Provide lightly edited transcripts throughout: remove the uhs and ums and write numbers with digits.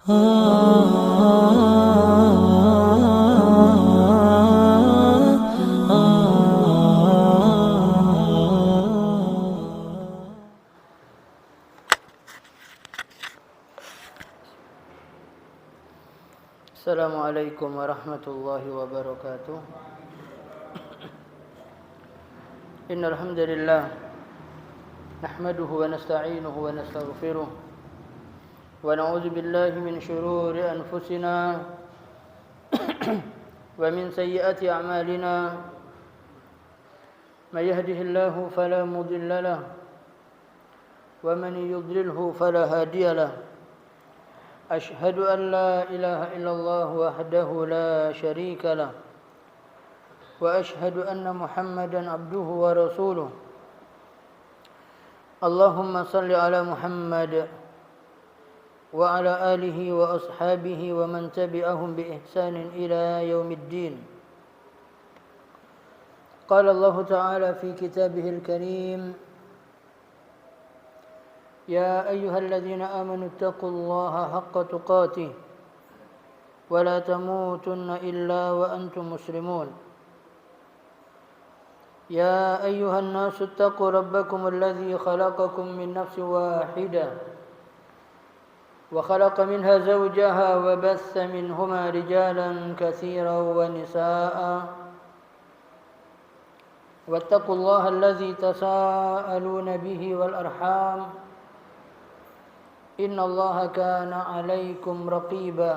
Assalamualaikum warahmatullahi wabarakatuh. Innal hamdalillah nahmaduhu wa nasta'inuhu wa nastaghfiruh wa na'udzu billahi min shururi anfusina wa min sayyiati a'malina. May yahdihillahu fala mudilla lahu wa man yudlilhu fala hadiya lahu. أشهد أن لا إله إلا الله وحده لا شريك له وأشهد أن محمدا عبده ورسوله. اللهم صل على محمد وعلى آله وأصحابه ومن تبعهم بإحسان إلى يوم الدين. قال الله تعالى في كتابه الكريم: يا أيها الذين آمنوا اتقوا الله حق تقاته ولا تموتن إلا وأنتم مسلمون. يا أيها الناس اتقوا ربكم الذي خلقكم من نفس واحدة وخلق منها زوجها وبث منهما رجالا كثيرا ونساء واتقوا الله الذي تساءلون به والأرحام إن الله كان عليكم رقيبا.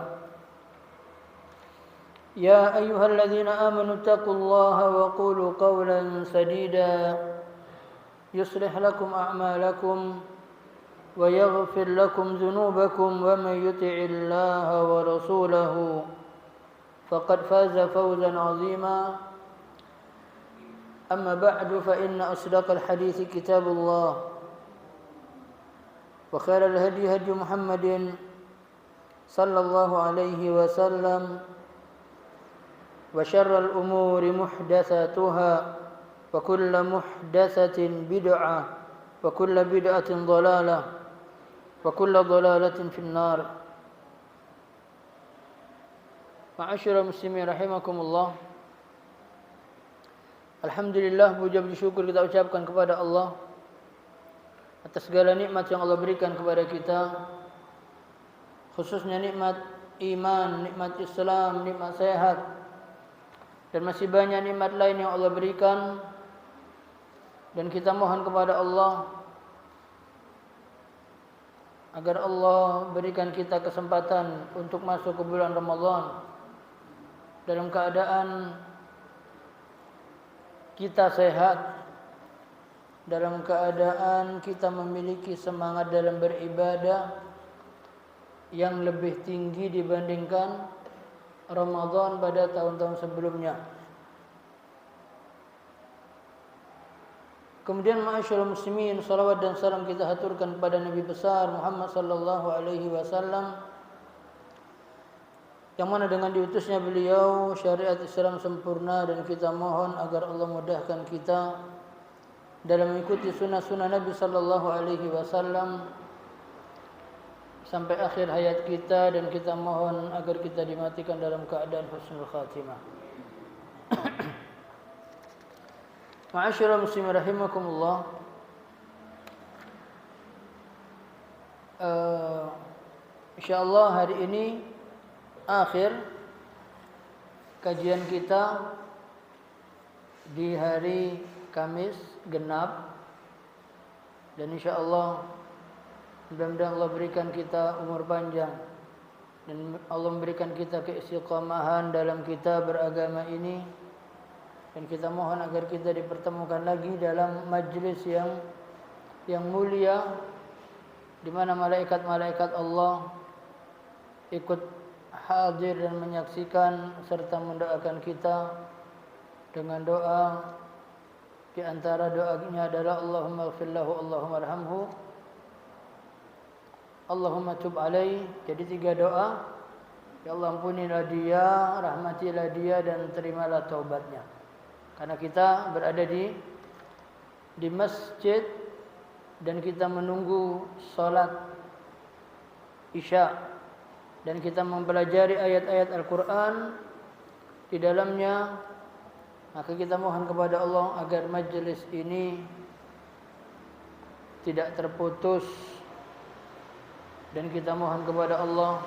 يا أيها الذين آمنوا اتقوا الله وقولوا قولا سديدا يصلح لكم أعمالكم ويغفر لكم ذنوبكم ومن يطع الله ورسوله فقد فاز فوزا عظيما. أما بعد فإن أصدق الحديث كتاب الله وخير الهدي هدي محمد صلى الله عليه وسلم وشر الأمور محدثاتها وكل محدثة بدعة وكل بدعة ضلالة وكل ضلالة في النار. Ma'asyiral muslimin rahimakumullah. Alhamdulillah, puja puji syukur kita ucapkan kepada Allah atas segala nikmat yang Allah berikan kepada kita, khususnya nikmat iman, nikmat Islam, nikmat sehat, dan masih banyak nikmat lain yang Allah berikan. Dan kita mohon kepada Allah agar Allah berikan kita kesempatan untuk masuk ke bulan Ramadan dalam keadaan kita sehat, dalam keadaan kita memiliki semangat dalam beribadah yang lebih tinggi dibandingkan Ramadan pada tahun-tahun sebelumnya. Kemudian ma'asyiral muslimin, salawat dan salam kita haturkan kepada Nabi besar Muhammad sallallahu alaihi wasallam, yang mana dengan diutusnya beliau syariat Islam sempurna, dan kita mohon agar Allah mudahkan kita dalam mengikuti sunnah-sunnah Nabi sallallahu alaihi wasallam sampai akhir hayat kita, dan kita mohon agar kita dimatikan dalam keadaan husnul khatimah. Ma'asyiral muslimin rahimakumullah. Insyaallah hari ini akhir kajian kita di hari Kamis genap, dan insyaallah mudah-mudahan Allah berikan kita umur panjang dan Allah memberikan kita keistiqamahan dalam kita beragama ini, dan kita mohon agar kita dipertemukan lagi dalam majlis yang mulia di mana malaikat-malaikat Allah ikut hadir dan menyaksikan serta mendoakan kita dengan doa. Di antara doanya adalah Allahumma ighfir lahu, Allahumma arhamhu, Allahumma tub alaih. Jadi 3 doa. Ya Allah, ampunilah dia, rahmatilah dia, dan terimalah taubatnya. Karena kita berada di masjid dan kita menunggu salat Isya dan kita mempelajari ayat-ayat Al-Quran di dalamnya, maka kita mohon kepada Allah agar majelis ini tidak terputus, dan kita mohon kepada Allah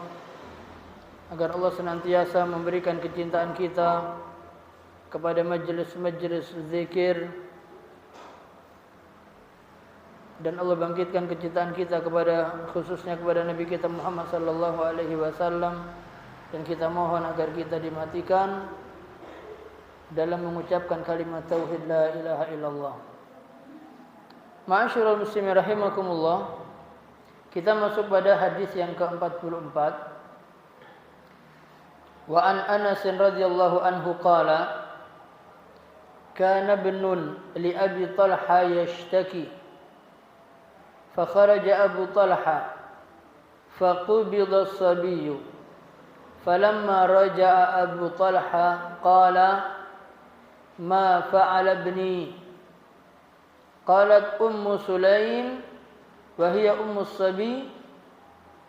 agar Allah senantiasa memberikan kecintaan kita kepada majelis-majelis zikir, dan Allah bangkitkan kecintaan kita kepada, khususnya kepada Nabi kita Muhammad sallallahu alaihi wasallam, dan kita mohon agar kita dimatikan dalam mengucapkan kalimat tauhid la ilaha illallah. Ma'asyiral muslimin rahimakumullah, kita masuk pada hadis yang ke-44. Wa an Anas radhiyallahu anhu qala kana ibnun li Abi Talha yashtaki فخرج أبو طلحة فقبض الصبي فلما رجع أبو طلحة قال ما فعل ابني قالت أم سليم وهي أم الصبي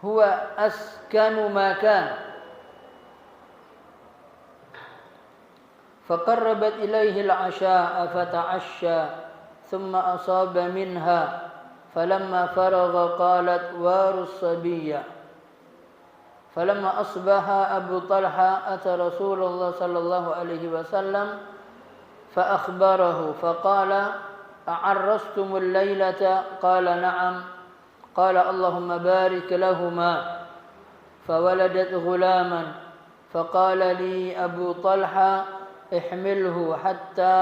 هو أسكن ما كان فقربت إليه العشاء فتعشى ثم أصاب منها فلما فرغ قالت وار الصبية فلما أصبح أبو طلحة أتى رسول الله صلى الله عليه وسلم فأخبره فقال أعرستم الليلة قال نعم قال اللهم بارك لهما فولدت غلاما فقال لي أبو طلحة احمله حتى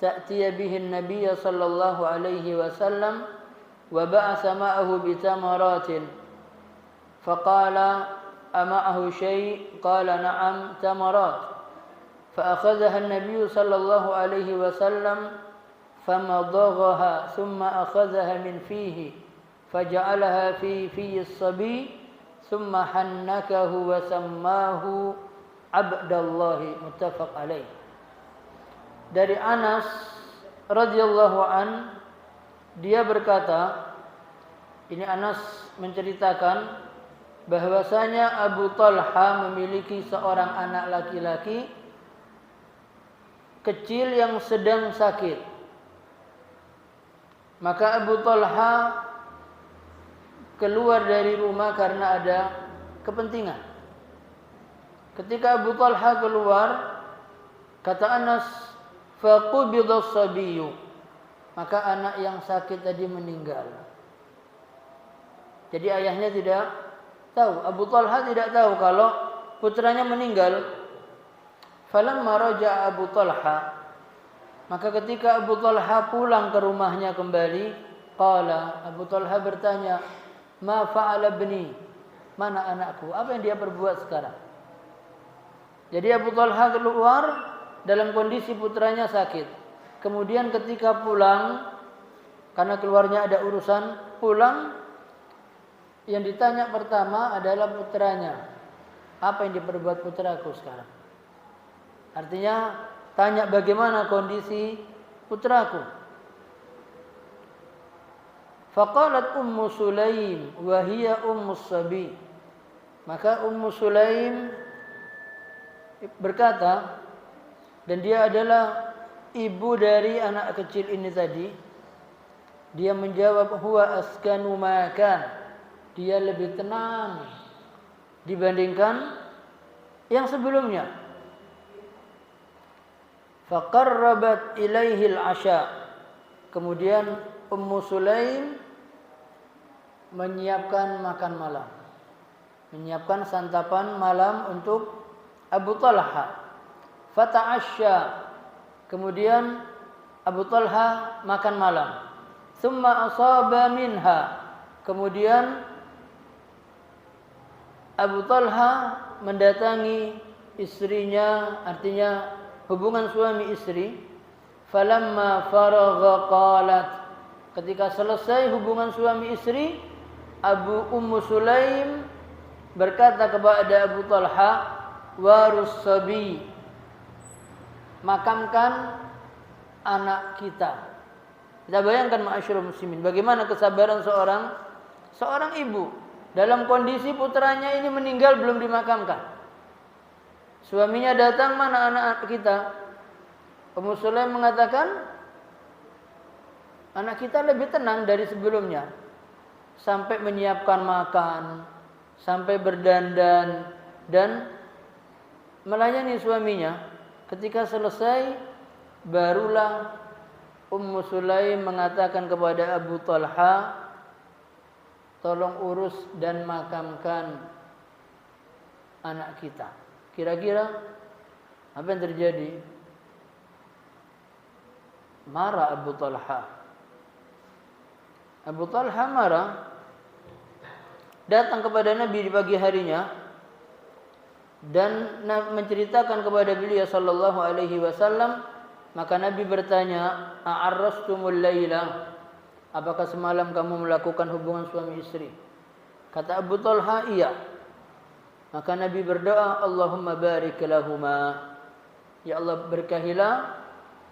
تأتي به النبي صلى الله عليه وسلم وبعث معه بتمرات فقال أمعه شيء قال نعم تمرات فأخذها النبي صلى الله عليه وسلم فمضغها ثم أخذها من فيه فجعلها في الصبي ثم حنكه وسماه عبد الله متفق عليه. Dari Anas radhiyallahu an, dia berkata, ini Anas menceritakan bahwasanya Abu Talha memiliki seorang anak laki-laki kecil yang sedang sakit. Maka Abu Talha keluar dari rumah karena ada kepentingan. Ketika Abu Talha keluar, kata Anas, faqubidha as-sabiyyu, maka anak yang sakit tadi meninggal. Jadi ayahnya tidak tahu, Abu Talha tidak tahu kalau putranya meninggal. Falamma raja'a Abu Talha, maka ketika Abu Talha pulang ke rumahnya kembali, qala, Abu Talha bertanya, ma fa'ala ibni, mana anakku, apa yang dia perbuat sekarang? Jadi Abu Talha keluar dalam kondisi putranya sakit. Kemudian ketika pulang, karena keluarnya ada urusan, pulang, yang ditanya pertama adalah putranya. Apa yang diperbuat putraku sekarang? Artinya tanya bagaimana kondisi putraku. Faqalat Ummu Sulaim wa hiya ummus sabi. Maka Ummu Sulaim berkata, dan dia adalah ibu dari anak kecil ini tadi, dia menjawab, huwa askanu makan, dia lebih tenang dibandingkan yang sebelumnya. Faqarrabat ilaihi al-asha, kemudian Ummu Sulaim menyiapkan makan malam, menyiapkan santapan malam untuk Abu Talha. Fata'asya, kemudian Abu Talha makan malam. Tsumma asaba minha, kemudian Abu Talha mendatangi istrinya, artinya hubungan suami istri. Falamma faragha qalat, ketika selesai hubungan suami istri, Ummu Sulaim berkata kepada Abu Talha, warus sabi, makamkan anak kita. Kita bayangkan ma'asyiral muslimin, bagaimana kesabaran seorang ibu dalam kondisi putranya ini meninggal belum dimakamkan. Suaminya datang, mana anak kita? Ummu Sulaim mengatakan, anak kita lebih tenang dari sebelumnya. Sampai menyiapkan makan, sampai berdandan, dan melayani suaminya. Ketika selesai, barulah Ummu Sulaim mengatakan kepada Abu Talha, tolong urus dan makamkan anak kita. Kira-kira apa yang terjadi? Marah Abu Talha. Abu Talha marah, datang kepada Nabi di pagi harinya dan menceritakan kepada beliau sallallahu alaihi wasallam. Maka Nabi bertanya, "A'arrastumul laila?" Apakah semalam kamu melakukan hubungan suami istri? Kata Abu Talha, iya. Maka Nabi berdoa, Allahumma barik lahuma. Ya Allah, berkahilah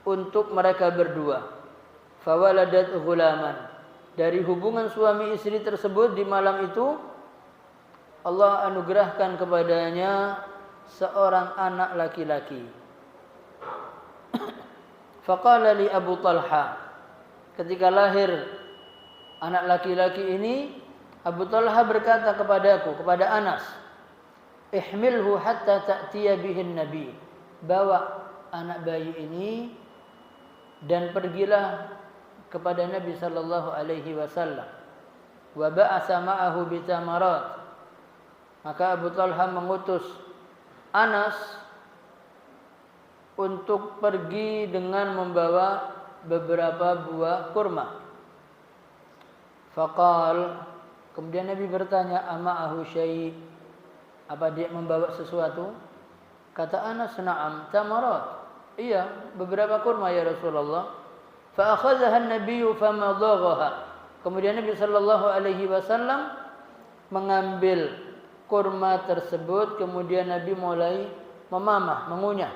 untuk mereka berdua. Fawaladat ghulaman. Dari hubungan suami istri tersebut di malam itu, Allah anugerahkan kepadanya seorang anak laki-laki. Faqala li Abu Talha. Ketika lahir anak laki-laki ini, Abu Talha berkata kepadaku, kepada Anas, ihmilhu hatta ta'tiya bihin nabi. Bawa anak bayi ini dan pergilah kepada Nabi sallallahu alaihi wasallam. Wa ba'atha ma'ahu bitamarat. Maka Abu Talha mengutus Anas untuk pergi dengan membawa beberapa buah kurma. Faqal, kemudian Nabi bertanya, ama'ahu syai', apa dia membawa sesuatu? Kata Anas, na'am, tamarat. Iya, beberapa kurma ya Rasulullah. Fa akhadhaha an-nabiyyu famadaghaha. Kemudian Nabi sallallahu alaihi wasallam mengambil kurma tersebut, kemudian Nabi mulai memamah, mengunyah.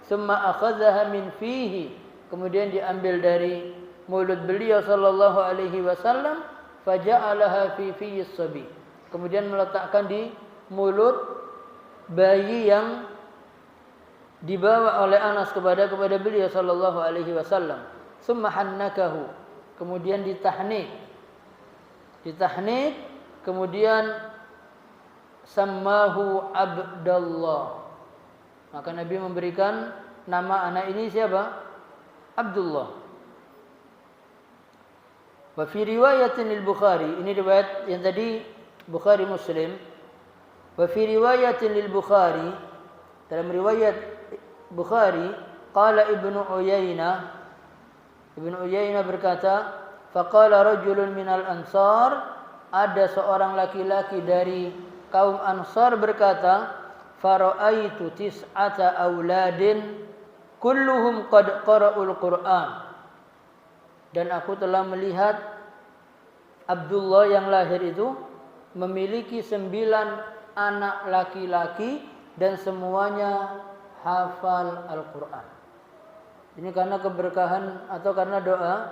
Summa akhadhaha min fihi. Kemudian diambil dari mulut beliau sallallahu alaihi wasallam, faja'alaha fi fiyis sabi. Kemudian meletakkan di mulut bayi yang dibawa oleh Anas kepada beliau sallallahu alaihi wasallam. Summa hannakahu. Kemudian ditahnik. Kemudian sammahu Abdullah. Maka Nabi memberikan nama anak ini siapa? Abdullah. Wa fi riwayatin al-Bukhari, ini riwayat yang tadi Bukhari Muslim. Wa fi riwayatin al-Bukhari, dalam riwayat Bukhari, qala Ibnu Uyainah berkata, faqala rajulun minal ansar, ada seorang laki-laki dari kaum Ansar berkata, fara'aitu tis'ata auladin kulluhum qad qara'ul Qur'an. Dan aku telah melihat Abdullah yang lahir itu memiliki 9 anak laki-laki dan semuanya hafal Al-Quran. Ini karena keberkahan atau karena doa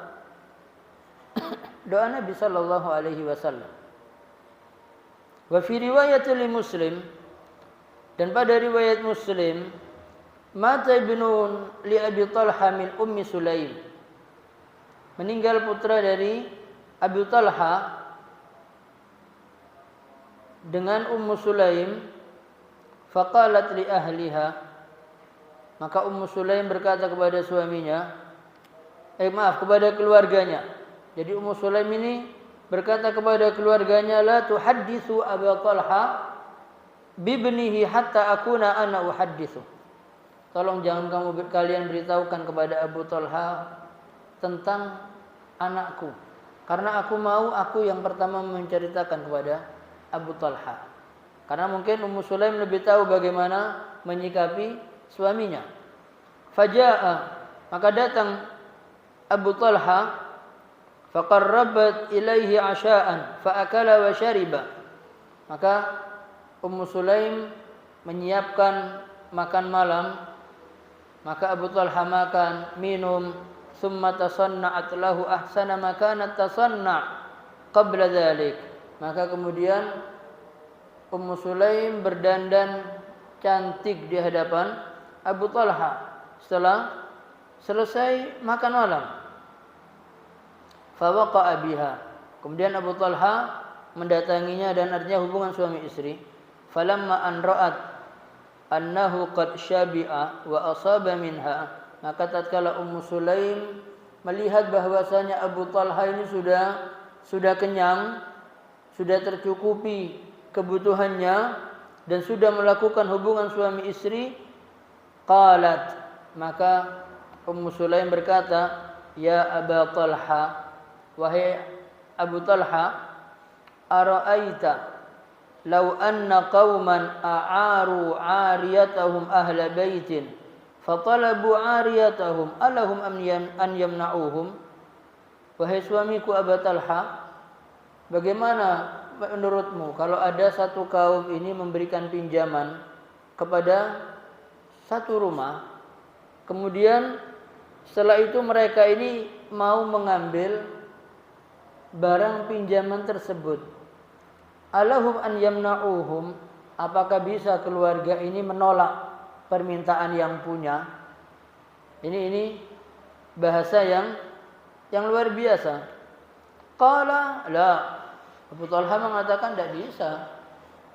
Nabi sallallahu alaihi wasallam. Wa fi riwayat Muslim, dan pada riwayat Muslim, mata ibnu li Abi Talha min Ummi Sulaim. Meninggal putra dari Abu Talha dengan Ummu Sulaim. Faqalat li ahliha. Maka Ummu Sulaim berkata kepada suaminya, kepada keluarganya. Jadi Ummu Sulaim ini berkata kepada keluarganya, la tuhadditsu Abu Talha bibnihi hatta akuna ana uhadditsu. Tolong jangan kalian beritahukan kepada Abu Talha tentang anakku, karena aku yang pertama menceritakan kepada Abu Talha. Karena mungkin Ummu Sulaim lebih tahu bagaimana menyikapi suaminya. Faja'a, maka datang Abu Talha, faqarrabat ilaihi asha'an faakala wa syariba. Maka Ummu Sulaim menyiapkan makan malam, maka Abu Talha makan, minum, summa tasanna'at lahu ahsana ma kanat tasanna' qabla dzalik. Maka kemudian Ummu Sulaim berdandan cantik di hadapan Abu Talha setelah selesai makan malam. Fawaqa'a biha. Kemudian Abu Talha mendatanginya dan artinya hubungan suami istri. Falamma an ra'at annahu qad syabi'a wa asaba minha, maka tatkala Ummu Sulaim melihat bahwasanya Abu Talha ini sudah kenyang, sudah tercukupi kebutuhannya dan sudah melakukan hubungan suami istri, qalat, maka Ummu Sulaim berkata, ya Aba Talha, wahai Abu Talha, ara'aita law anna qauman a'aru 'ariyatahum ahla baitin fatalabu 'ariyatahum alahum an yamna'uhum. Wahai suamiku Abu Talha, bagaimana menurutmu kalau ada satu kaum ini memberikan pinjaman kepada satu rumah, kemudian setelah itu mereka ini mau mengambil barang pinjaman tersebut, alahum an yamna'uhum, apakah bisa keluarga ini menolak permintaan yang punya? Ini bahasa yang luar biasa. Qala la, Abu Talha mengatakan tidak bisa.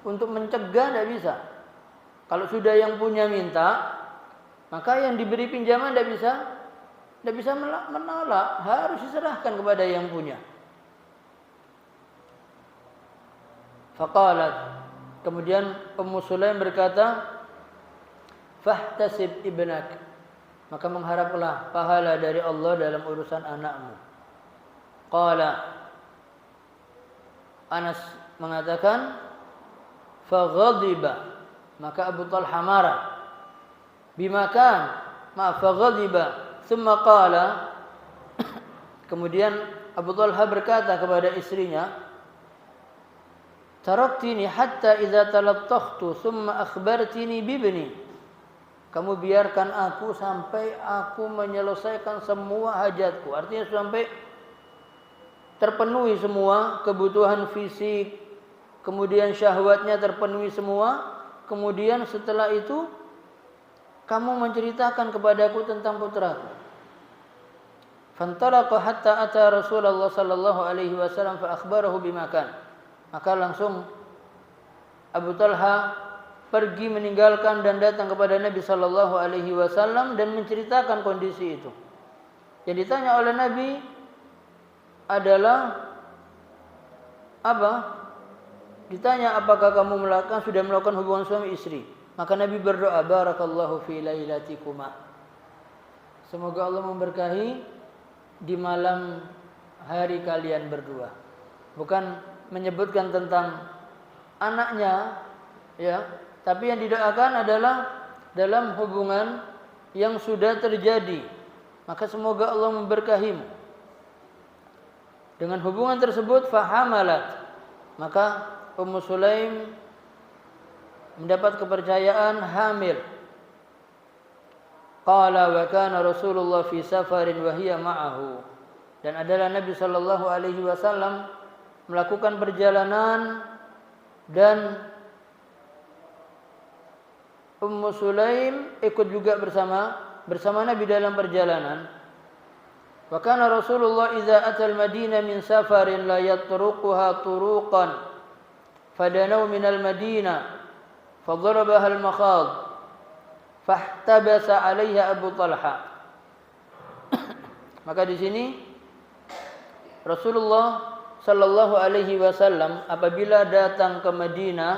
Untuk mencegah tidak bisa. Kalau sudah yang punya minta, maka yang diberi pinjaman tidak bisa menolak, harus diserahkan kepada yang punya. Faqalat, kemudian Ummu Sulaim berkata, fahtasib ibnak, maka mengharaplah pahala dari Allah dalam urusan anakmu. Qala, Anas mengatakan, faghadiba, maka Abu Talha marah. Bimakan, faghadiba, thumma qala, kemudian Abu Talha berkata kepada istrinya, taraktini hatta idza talattakhtu thumma akhbartini bibni. Kamu biarkan aku sampai aku menyelesaikan semua hajatku. Artinya sampai terpenuhi semua kebutuhan fisik, kemudian syahwatnya terpenuhi semua, kemudian setelah itu kamu menceritakan kepadaku tentang putraku. Fantalaqa hatta ata Rasulullah sallallahu alaihi wasallam fa akhbarahu bimakan. Maka langsung Abu Talha pergi meninggalkan dan datang kepada Nabi sallallahu alaihi wasallam dan menceritakan kondisi itu. Yang ditanya oleh Nabi adalah apa? Ditanya apakah kamu sudah melakukan hubungan suami istri. Maka Nabi berdoa, barakallahu fi lailatikuma. Semoga Allah memberkahi di malam hari kalian berdua. Bukan menyebutkan tentang anaknya, ya, tapi yang didoakan adalah dalam hubungan yang sudah terjadi. Maka semoga Allah memberkahimu. Dengan hubungan tersebut fahamalat, maka Ummu Sulaim mendapat kepercayaan hamil. Qala wa kana Rasulullah fi safarin wa hiya ma'ahu. Dan adalah Nabi sallallahu alaihi wasallam melakukan perjalanan dan Ummu Sulaim ikut juga bersama Nabi dalam perjalanan. Wa kana Rasulullah idza atal Madinah min safarin la yatruquha turuqan fadanaw min al-Madinah fadarabaha al-makhad fahtabasa 'alayha Abu Talha. Maka di sini Rasulullah sallallahu alaihi wasallam apabila datang ke Madinah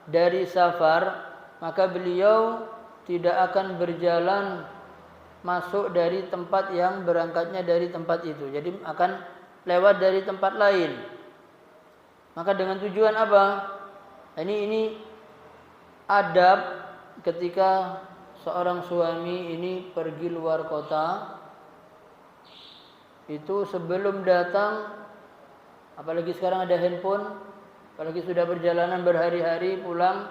dari safar, maka beliau tidak akan berjalan masuk dari tempat yang berangkatnya dari tempat itu. Jadi akan lewat dari tempat lain. Maka dengan tujuan apa? Ini adab ketika seorang suami ini pergi luar kota. Itu sebelum datang, apalagi sekarang ada handphone, apalagi sudah perjalanan berhari-hari pulang,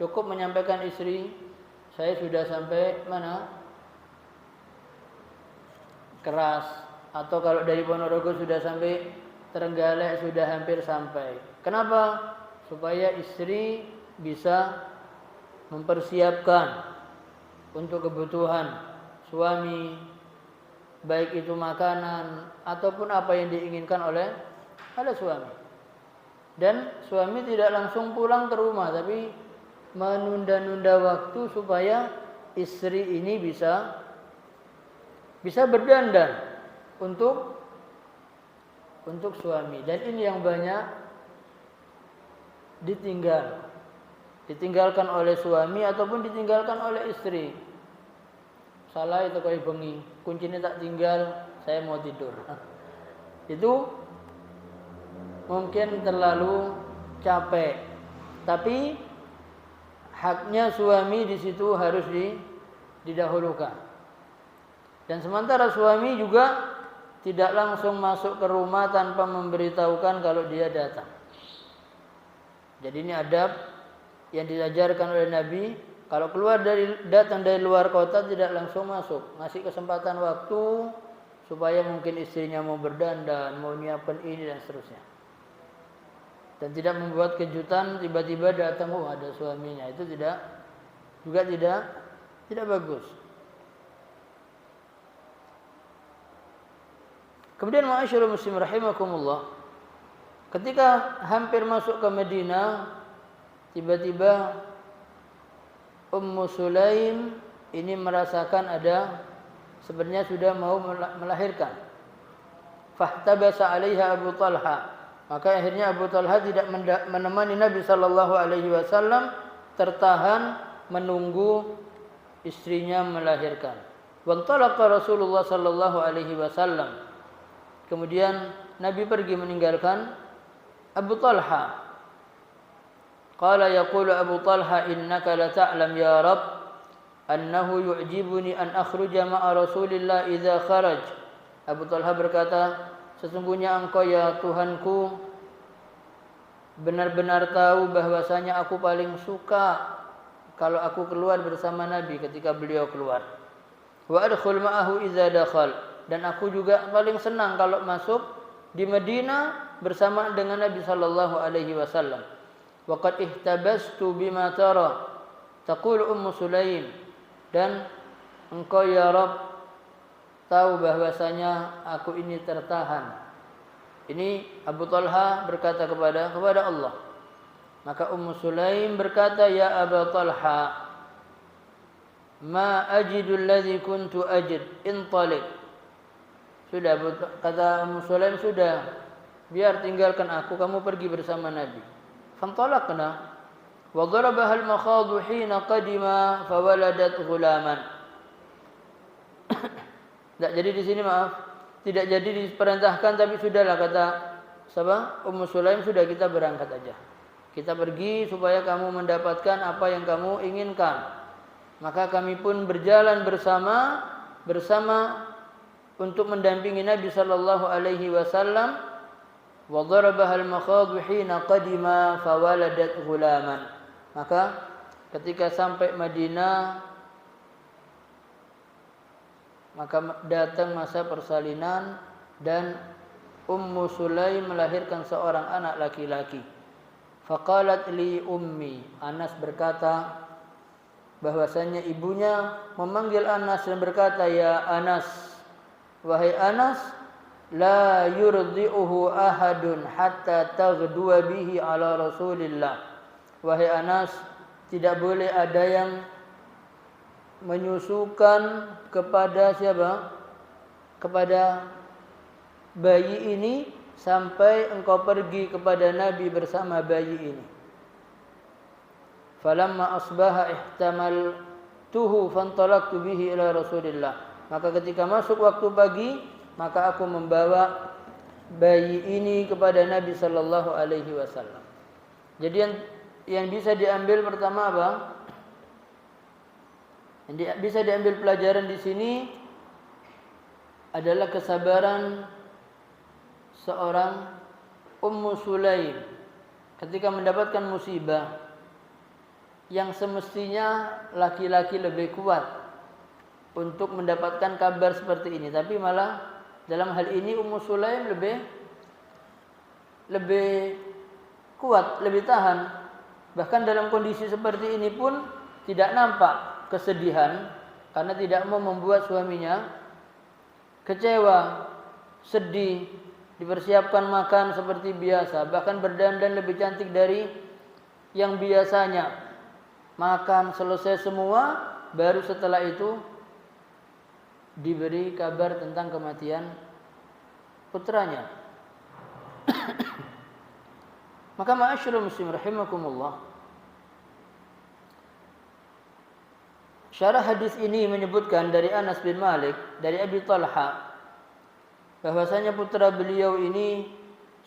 cukup menyampaikan istri, saya sudah sampai mana? Keras, atau kalau dari Ponorogo sudah sampai Trenggalek, sudah hampir sampai. Kenapa? Supaya istri bisa mempersiapkan untuk kebutuhan suami, baik itu makanan ataupun apa yang diinginkan oleh suami. Dan suami tidak langsung pulang ke rumah, tapi menunda-nunda waktu supaya istri ini bisa berdandan untuk suami. Dan ini yang banyak ditinggalkan oleh suami ataupun ditinggalkan oleh istri. Salah itu kaya bengi, kuncinya tak tinggal, saya mau tidur. Itu mungkin terlalu capek. Tapi haknya suami di situ harus didahulukan. Dan sementara suami juga tidak langsung masuk ke rumah tanpa memberitahukan kalau dia datang. Jadi ini adab yang diajarkan oleh Nabi. Kalau datang dari luar kota tidak langsung masuk, ngasih kesempatan waktu supaya mungkin istrinya mau berdandan, mau nyiapkan ini dan seterusnya. Dan tidak membuat kejutan tiba-tiba datang ada suaminya. Itu tidak bagus. Kemudian ma'asyiral muslimin rahimakumullah, ketika hampir masuk ke Madinah, tiba-tiba Ummu Sulaim ini merasakan sebenarnya sudah mau melahirkan. Fahtabasa 'alaiha Abu Talha. Maka akhirnya Abu Talha tidak menemani Nabi sallallahu alaihi wasallam, tertahan menunggu istrinya melahirkan. Wantalaqa Rasulullah sallallahu alaihi wasallam. Kemudian Nabi pergi meninggalkan Abu Talha. Qala yaqulu Abu Talha, innaka la ta'lam ya Rabb annahu yu'jibuni an akhruja ma'a Rasulillah idza kharaj. Abu Talha berkata, sesungguhnya engkau ya Tuhanku benar-benar tahu bahwasanya aku paling suka kalau aku keluar bersama Nabi ketika beliau keluar. Wa adkhul ma'ahu idza dakhal, dan aku juga paling senang kalau masuk di Madinah bersama dengan Nabi sallallahu alaihi wasallam. Wa qad ihtabastu bima tara taqul Ummu Sulaim, dan engkau ya Rabb tahu bahwasanya aku ini tertahan. Ini Abu Talha berkata kepada Allah. Maka Ummu Sulaim berkata, ya Abu Talha, ma ajidu alladhi kuntu ajid, intalik. Sudah, kata Ummu Sulaim, sudah, biar tinggalkan aku, kamu pergi bersama Nabi. Fantalaqna wa darabaha al-makhadu hina qadima fawaladat ghulaman. Tidak jadi di sini, maaf. Tidak jadi diperintahkan, tapi sudahlah, kata Ummu Sulaim, sudah kita berangkat aja. Kita pergi supaya kamu mendapatkan apa yang kamu inginkan. Maka kami pun berjalan bersama untuk mendampingi Nabi sallallahu alaihi wasallam. Wa darabaha al-makhadu hina qadima fawaladat ghulaman. Maka ketika sampai Madinah, maka datang masa persalinan dan Ummu Sulaim melahirkan seorang anak laki-laki. Faqalat li ummi, Anas berkata bahwasanya ibunya memanggil Anas dan berkata, ya Anas, wahai Anas, la yurdi'uhu ahadun hatta taghduwa bihi ala Rasulillah. Wahai Anas, tidak boleh ada yang menyusukan kepada siapa? Kepada bayi ini sampai engkau pergi kepada Nabi bersama bayi ini. Falamma asbaha ihtamaltuhu fantalaqtu bihi ila Rasulillah. Maka ketika masuk waktu pagi, maka aku membawa bayi ini kepada Nabi sallallahu alaihi wasallam. Jadi yang bisa diambil pertama apa? Yang bisa diambil pelajaran di sini adalah kesabaran seorang Ummu Sulaim ketika mendapatkan musibah yang semestinya laki-laki lebih kuat untuk mendapatkan kabar seperti ini, tapi malah dalam hal ini Ummu Sulaim lebih kuat, lebih tahan Bahkan dalam kondisi seperti ini pun tidak nampak kesedihan karena tidak mau membuat suaminya kecewa, sedih, dipersiapkan makan seperti biasa, bahkan berdandan lebih cantik dari yang biasanya. Makan selesai semua, baru setelah itu diberi kabar tentang kematian putranya. Maka ma'asyiral muslimin rahimakumullah, syarah hadis ini menyebutkan dari Anas bin Malik dari Abi Talha bahwasanya putra beliau ini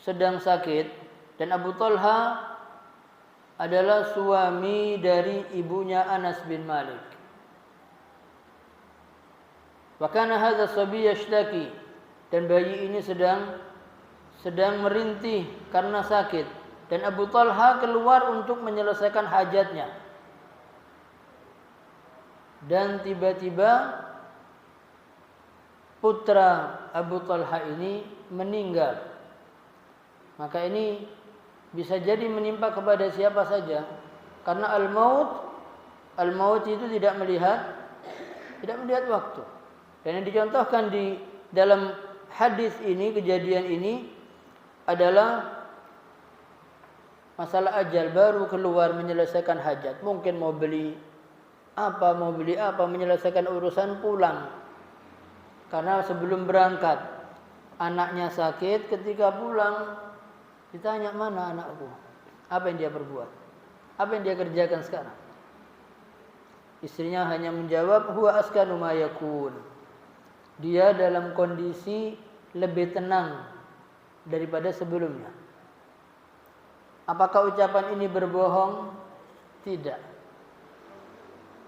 sedang sakit, dan Abu Talha adalah suami dari ibunya Anas bin Malik. Wa kana hadza sabiy yashtaki, dan bayi ini sedang merintih karena sakit, dan Abu Talha keluar untuk menyelesaikan hajatnya. Dan tiba-tiba putra Abu Talha ini meninggal. Maka ini bisa jadi menimpa kepada siapa saja, karena al-maut itu tidak melihat waktu. Dan yang dicontohkan di dalam hadis ini, kejadian ini adalah masalah ajal, baru keluar menyelesaikan hajat. Mungkin mau beli apa, menyelesaikan urusan, pulang. Karena sebelum berangkat anaknya sakit, ketika pulang ditanya, mana anakku? Apa yang dia perbuat? Apa yang dia kerjakan sekarang? Istrinya hanya menjawab, huwa askanu ma yakun. Dia dalam kondisi lebih tenang daripada sebelumnya. Apakah ucapan ini berbohong? Tidak.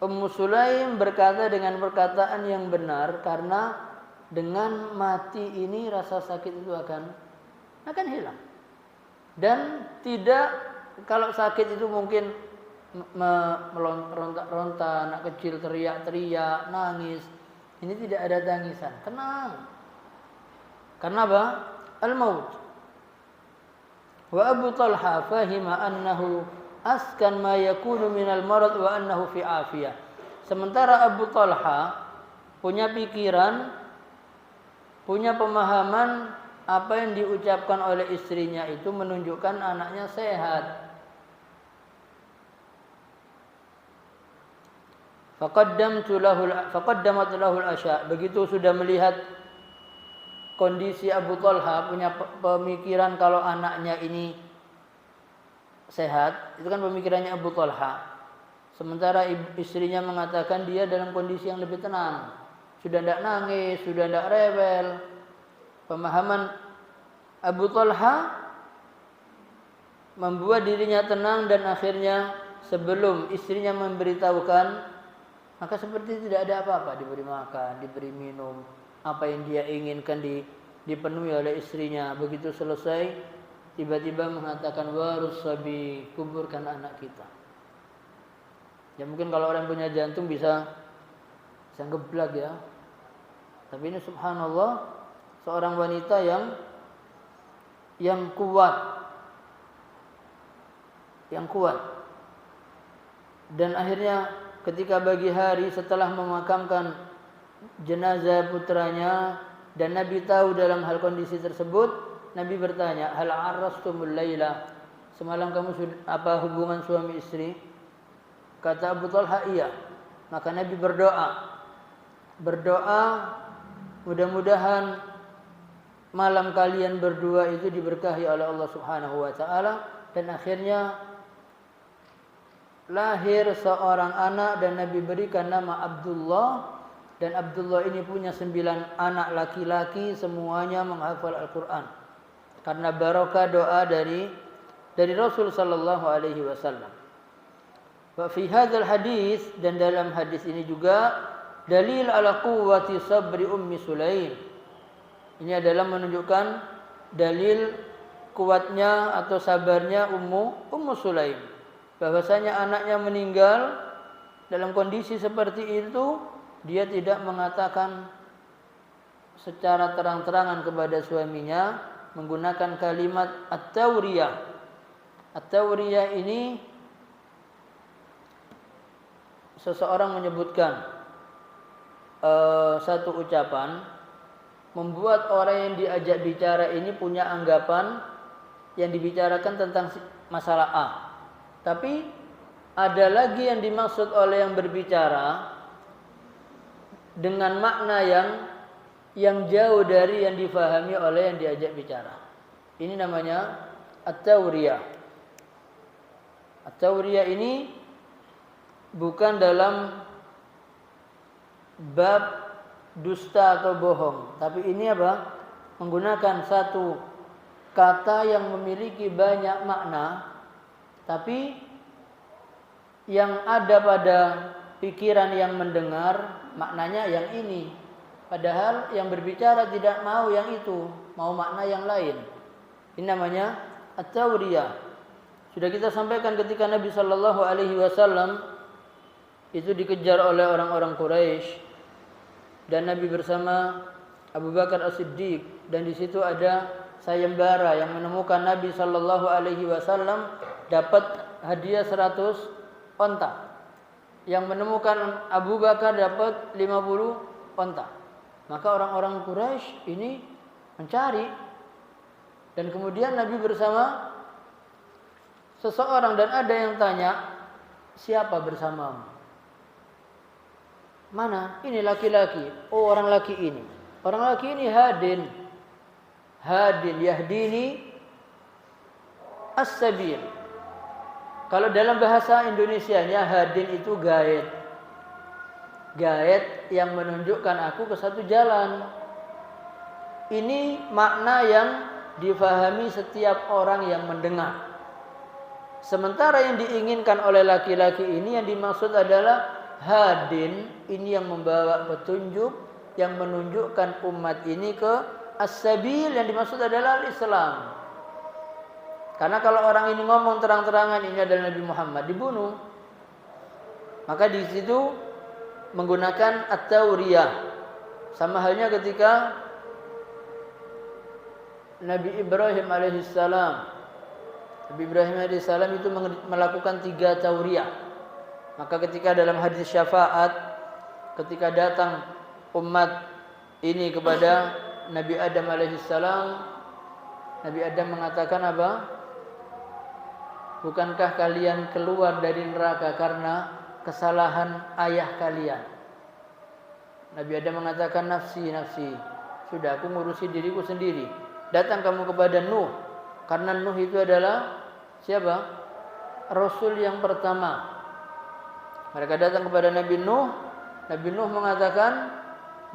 Ummu Sulaim berkata dengan perkataan yang benar, karena dengan mati ini rasa sakit itu akan hilang. Dan tidak, kalau sakit itu mungkin meronta-ronta, anak kecil teriak-teriak, nangis. Ini tidak ada tangisan, tenang. Karena apa? Al-maut. Wa Abu Talha fahima annahu askan ma yakunu minal marad wa annahu fi afiyah. Sementara Abu Talha punya pikiran, punya pemahaman apa yang diucapkan oleh istrinya itu menunjukkan anaknya sehat. Faqaddamat lahu al-asya. Begitu sudah melihat kondisi Abu Talha, punya pemikiran kalau anaknya ini sehat, itu kan pemikirannya Abu Talha. Sementara istrinya mengatakan dia dalam kondisi yang lebih tenang, sudah tidak nangis, sudah tidak rewel. Pemahaman Abu Talha membuat dirinya tenang, dan akhirnya sebelum istrinya memberitahukan, maka seperti tidak ada apa-apa, diberi makan, diberi minum, apa yang dia inginkan dipenuhi oleh istrinya. Begitu selesai, tiba-tiba mengatakan, warus sabi, kuburkan anak kita. Ya mungkin kalau orang punya jantung bisa ngeblak ya. Tapi ini subhanallah, seorang wanita yang kuat. Dan akhirnya ketika pagi hari setelah memakamkan jenazah putranya, dan Nabi tahu dalam hal kondisi tersebut, Nabi bertanya, hal arrastumul laila, semalam kamu apa hubungan suami istri? Kata Abu Talha, iya. Maka Nabi berdoa mudah-mudahan malam kalian berdua itu diberkahi oleh Allah Subhanahu wa taala. Dan akhirnya lahir seorang anak, dan Nabi berikan nama Abdullah. Dan Abdullah ini punya 9 anak laki-laki, semuanya menghafal Al-Quran, karena barokah doa dari Rasul sallallahu alaihi wasallam. Wa fi hadzal hadis, dan dalam hadis ini juga dalil ala quwwati sabri Ummi Sulaim. Ini adalah menunjukkan dalil kuatnya atau sabarnya Ummu Sulaim. Bahwasanya anaknya meninggal dalam kondisi seperti itu, dia tidak mengatakan secara terang-terangan kepada suaminya, menggunakan kalimat at-tawriyah. At-tawriyah ini seseorang menyebutkan satu ucapan, membuat orang yang diajak bicara ini punya anggapan yang dibicarakan tentang masalah A. Tapi ada lagi yang dimaksud oleh yang berbicara dengan makna yang jauh dari yang difahami oleh yang diajak bicara. Ini namanya at-tawriyah. At-tawriyah ini bukan dalam bab dusta atau bohong, tapi ini apa? Menggunakan satu kata yang memiliki banyak makna, tapi yang ada pada pikiran yang mendengar maknanya yang ini, padahal yang berbicara tidak mau yang itu, mau makna yang lain. Ini namanya at-tawriyah. Sudah kita sampaikan ketika Nabi Shallallahu Alaihi Wasallam itu dikejar oleh orang-orang Quraisy dan Nabi bersama Abu Bakar As-Siddiq, dan di situ ada sayembara yang menemukan Nabi Shallallahu Alaihi Wasallam dapat hadiah 100 onta. Yang menemukan Abu Bakar dapat 50 onta. Maka orang-orang Quraisy ini mencari, dan kemudian Nabi bersama seseorang, dan ada yang tanya, siapa bersamamu? Mana? Ini laki-laki. Oh, orang laki ini. Orang laki ini Hadin. Hadin yahdini as-sabil. Kalau dalam bahasa Indonesianya Hadin itu guide. Guide yang menunjukkan aku ke satu jalan. Ini makna yang difahami setiap orang yang mendengar. Sementara yang diinginkan oleh laki-laki ini yang dimaksud adalah Hadin, ini yang membawa petunjuk, yang menunjukkan umat ini ke as-sabil, yang dimaksud adalah Islam. Karena kalau orang ini ngomong terang-terangan ini adalah Nabi Muhammad, dibunuh. Maka di situ menggunakan at-tawriyah. Sama halnya ketika Nabi Ibrahim alaihissalam. Nabi Ibrahim alaihissalam itu melakukan 3 tawriyah. Maka ketika dalam hadis syafaat, ketika datang umat ini kepada Nabi Adam alaihissalam, Nabi Adam mengatakan apa? Bukankah kalian keluar dari neraka karena kesalahan ayah kalian? Nabi Adam mengatakan, nafsi, nafsi. Sudah, aku ngurusi diriku sendiri. Datang kamu kepada Nuh. Karena Nuh itu adalah siapa? Rasul yang pertama. Mereka datang kepada Nabi Nuh. Nabi Nuh mengatakan,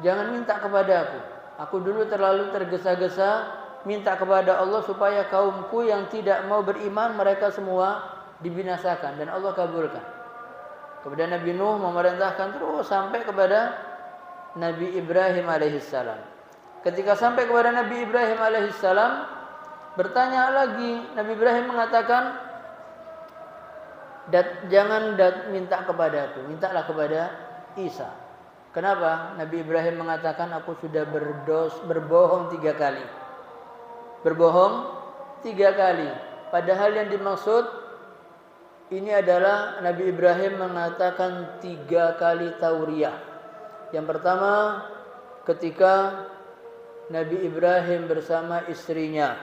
jangan minta kepada aku. Aku dulu terlalu tergesa-gesa minta kepada Allah supaya kaumku yang tidak mau beriman mereka semua dibinasakan, dan Allah kabulkan. Kemudian Nabi Nuh memerintahkan terus sampai kepada Nabi Ibrahim alaihissalam. Ketika sampai kepada Nabi Ibrahim alaihissalam, bertanya lagi, Nabi Ibrahim mengatakan, jangan minta kepada aku, mintalah kepada Isa. Kenapa? Nabi Ibrahim mengatakan, aku sudah berbohong 3 kali. Berbohong 3 kali. Padahal yang dimaksud ini adalah Nabi Ibrahim mengatakan 3 kali tauriyah. Yang pertama, ketika Nabi Ibrahim bersama istrinya,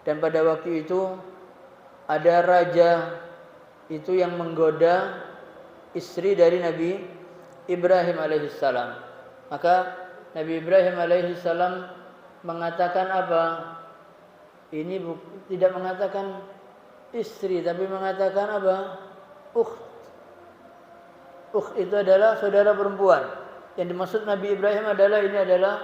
dan pada waktu itu ada raja itu yang menggoda istri dari Nabi Ibrahim alaihissalam. Maka Nabi Ibrahim alaihissalam mengatakan apa? Ini tidak mengatakan istri, tapi mengatakan apa? Ukht. Ukht itu adalah saudara perempuan. Yang dimaksud Nabi Ibrahim adalah ini adalah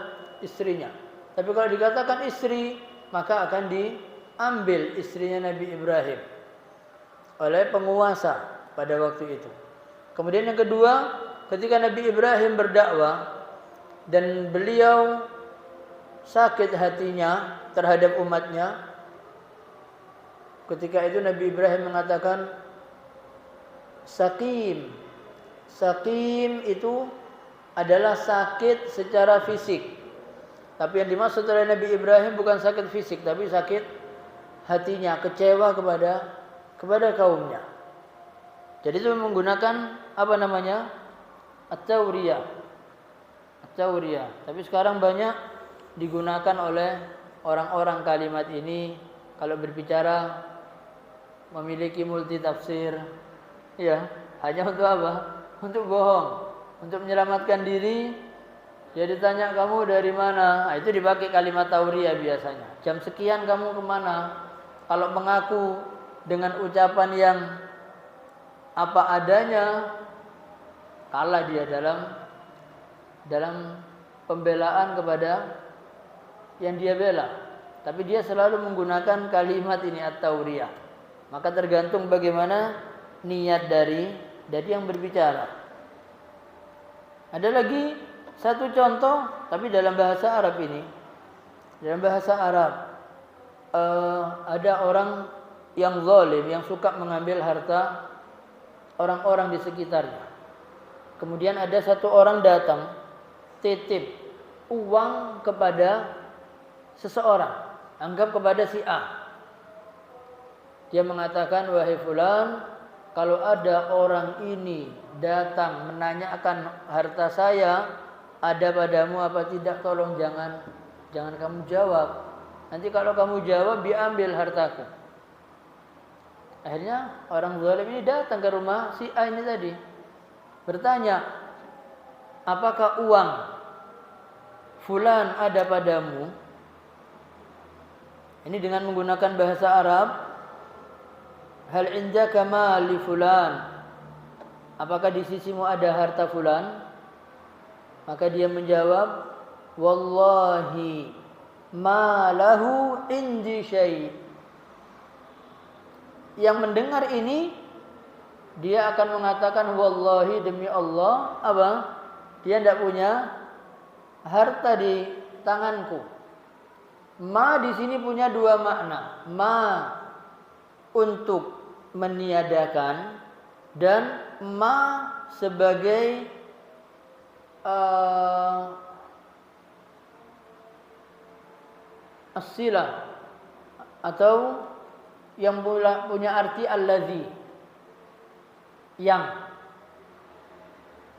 istrinya. Tapi kalau dikatakan istri, maka akan diambil istrinya Nabi Ibrahim oleh penguasa pada waktu itu. Kemudian yang kedua, ketika Nabi Ibrahim berdakwah dan beliau sakit hatinya terhadap umatnya, ketika itu Nabi Ibrahim mengatakan sakim. Sakim itu adalah sakit secara fisik. Tapi yang dimaksud oleh Nabi Ibrahim bukan sakit fisik, tapi sakit hatinya, kecewa kepada kaumnya. Jadi itu menggunakan apa namanya? At-tawriyah. Tapi sekarang banyak digunakan oleh orang-orang kalimat ini kalau berbicara memiliki multi tafsir. Ya, hanya untuk apa? Untuk bohong, untuk menyelamatkan diri. Dia ditanya, kamu dari mana? Nah, itu dipakai kalimat tauriyah biasanya. Jam sekian kamu kemana? Kalau mengaku dengan ucapan yang apa adanya, kalah dia dalam pembelaan kepada yang dia bela. Tapi dia selalu menggunakan kalimat ini at-tauriyah. Maka tergantung bagaimana niat dari yang berbicara. Ada lagi satu contoh, tapi dalam bahasa Arab ini. Dalam bahasa Arab ada orang yang zalim, yang suka mengambil harta orang-orang di sekitarnya. Kemudian ada satu orang datang titip uang kepada seseorang, anggap kepada si A. Dia mengatakan, wahai fulan, kalau ada orang ini datang menanyakan harta saya ada padamu apa tidak, tolong jangan kamu jawab. Nanti kalau kamu jawab diambil hartaku. Akhirnya orang zalim ini datang ke rumah si A ini tadi, bertanya, apakah uang fulan ada padamu? Ini dengan menggunakan bahasa Arab. Hal indaka mali fulan? Apakah di sisimu ada harta fulan? Maka dia menjawab, wallahi ma lahu indi syai'. Yang mendengar ini dia akan mengatakan, wallahi demi Allah, apa? Dia tidak punya harta di tanganku. Ma di sini punya dua makna. Ma untuk meniadakan, dan ma sebagai as-silah atau yang punya arti allazi, yang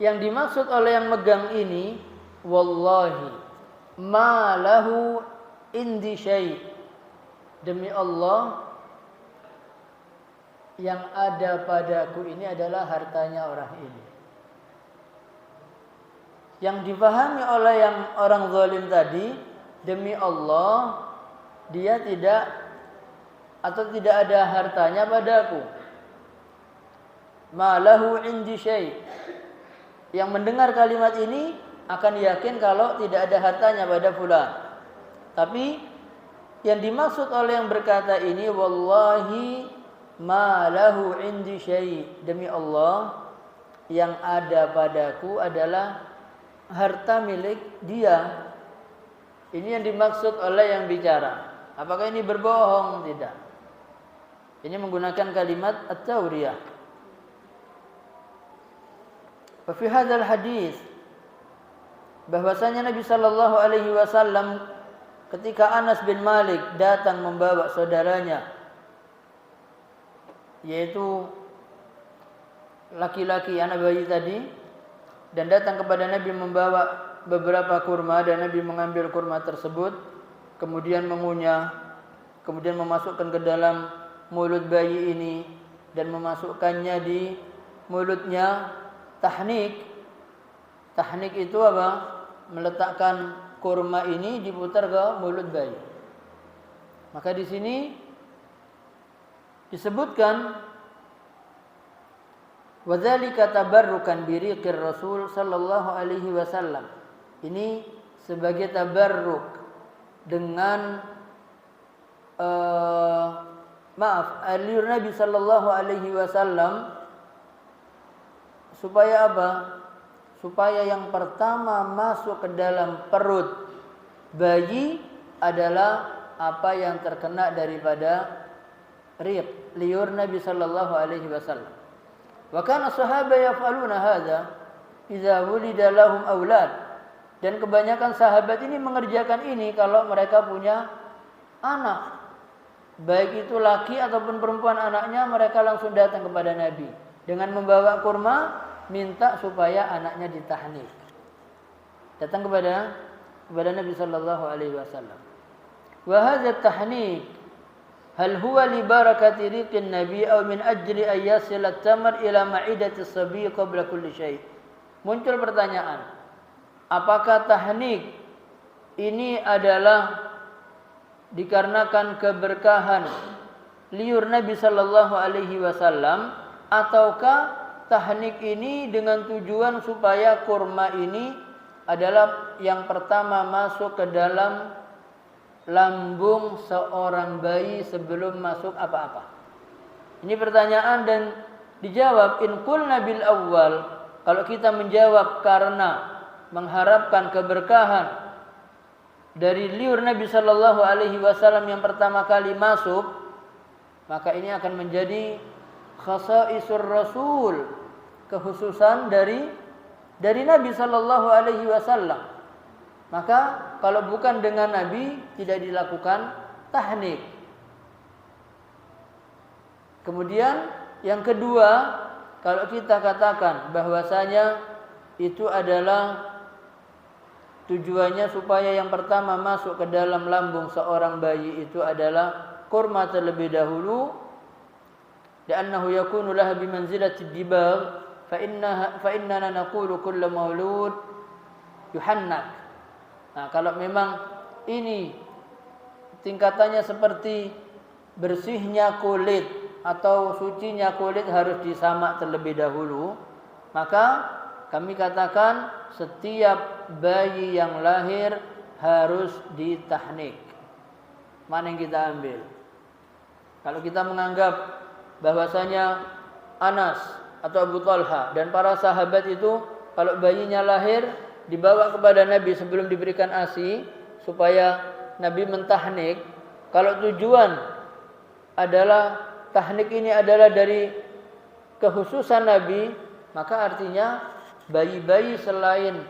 dimaksud oleh yang megang ini, wallahi ma lahu indi syai', demi Allah yang ada padaku ini adalah hartanya orang ini. Yang dipahami oleh yang orang zalim tadi, demi Allah dia tidak ada hartanya padaku. Ma lahu indi syai'. Yang mendengar kalimat ini akan yakin kalau tidak ada hartanya pada fulan. Tapi yang dimaksud oleh yang berkata ini, wallahi ma lahu indi syai', demi Allah yang ada padaku adalah harta milik dia. Ini yang dimaksud oleh yang bicara. Apakah ini berbohong? Tidak. Ini menggunakan kalimat at-tawriyah. Wa fi hadzal hadis, bahwasanya Nabi sallallahu alaihi wasallam ketika Anas bin Malik datang membawa saudaranya, yaitu laki-laki anak bayi tadi, dan datang kepada Nabi membawa beberapa kurma, dan Nabi mengambil kurma tersebut, kemudian mengunyah, kemudian memasukkan ke dalam mulut bayi ini dan memasukkannya di mulutnya. Tahnik itu apa? Meletakkan kurma ini diputar ke mulut bayi. Maka di sini disebutkan wadzalika tabarrukan biriqir Rasul sallallahu alaihi wasallam. Ini sebagai tabarruk dengan liur Nabi sallallahu alaihi wasallam, supaya apa? Supaya yang pertama masuk ke dalam perut bayi adalah apa yang terkena daripada riq, liur Nabi sallallahu alaihi wasallam. Wa kana sahabat yaf'aluna hadza idza wulida lahum aulad. Dan kebanyakan sahabat ini mengerjakan ini kalau mereka punya anak. Baik itu laki ataupun perempuan anaknya, mereka langsung datang kepada Nabi. Dengan membawa kurma, minta supaya anaknya ditahnik. Datang kepada Nabi sallallahu alaihi wasallam. Wa hadza tahnik hal huwa li barakati riqin nabi aw min ajli an yasil at-tamr ila ma'idati as-sabi qabla kulli syai'. Muncul pertanyaan, apakah tahnik ini adalah dikarenakan keberkahan liur Nabi sallallahu alaihi wasallam, ataukah tahnik ini dengan tujuan supaya kurma ini adalah yang pertama masuk ke dalam lambung seorang bayi sebelum masuk apa-apa. Ini pertanyaan dan dijawab in qulna bil awwal, kalau kita menjawab karena mengharapkan keberkahan dari liur Nabi sallallahu alaihi wasallam yang pertama kali masuk, maka ini akan menjadi khasaisur rasul, kekhususan dari Nabi sallallahu alaihi wasallam. Maka kalau bukan dengan Nabi tidak dilakukan tahnik. Kemudian yang kedua, kalau kita katakan bahwasanya itu adalah tujuannya supaya yang pertama masuk ke dalam lambung seorang bayi itu adalah kurma terlebih dahulu, li'annahu yakunu laha bimanzilati dibagh fa innana naqulu kullu maulud yuhannak. Nah, kalau memang ini tingkatannya seperti bersihnya kulit atau sucinya kulit harus disamak terlebih dahulu, maka kami katakan setiap bayi yang lahir harus ditahnik. Mana yang kita ambil? Kalau kita menganggap bahwasanya Anas atau Abu Talha dan para sahabat itu kalau bayinya lahir dibawa kepada Nabi sebelum diberikan ASI supaya Nabi mentahnik, kalau tujuan adalah tahnik ini adalah dari kekhususan Nabi, maka artinya bayi-bayi selain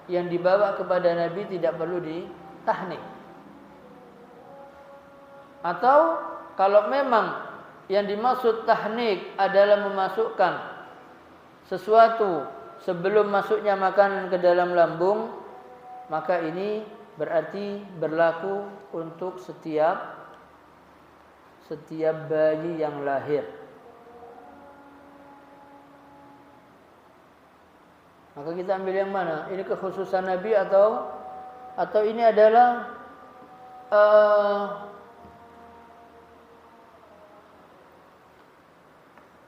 yang dibawa kepada Nabi tidak perlu ditahnik. Atau kalau memang yang dimaksud tahnik adalah memasukkan sesuatu sebelum masuknya makanan ke dalam lambung, maka ini berarti berlaku untuk setiap bayi yang lahir. Maka kita ambil yang mana? Ini kekhususan Nabi atau ini adalah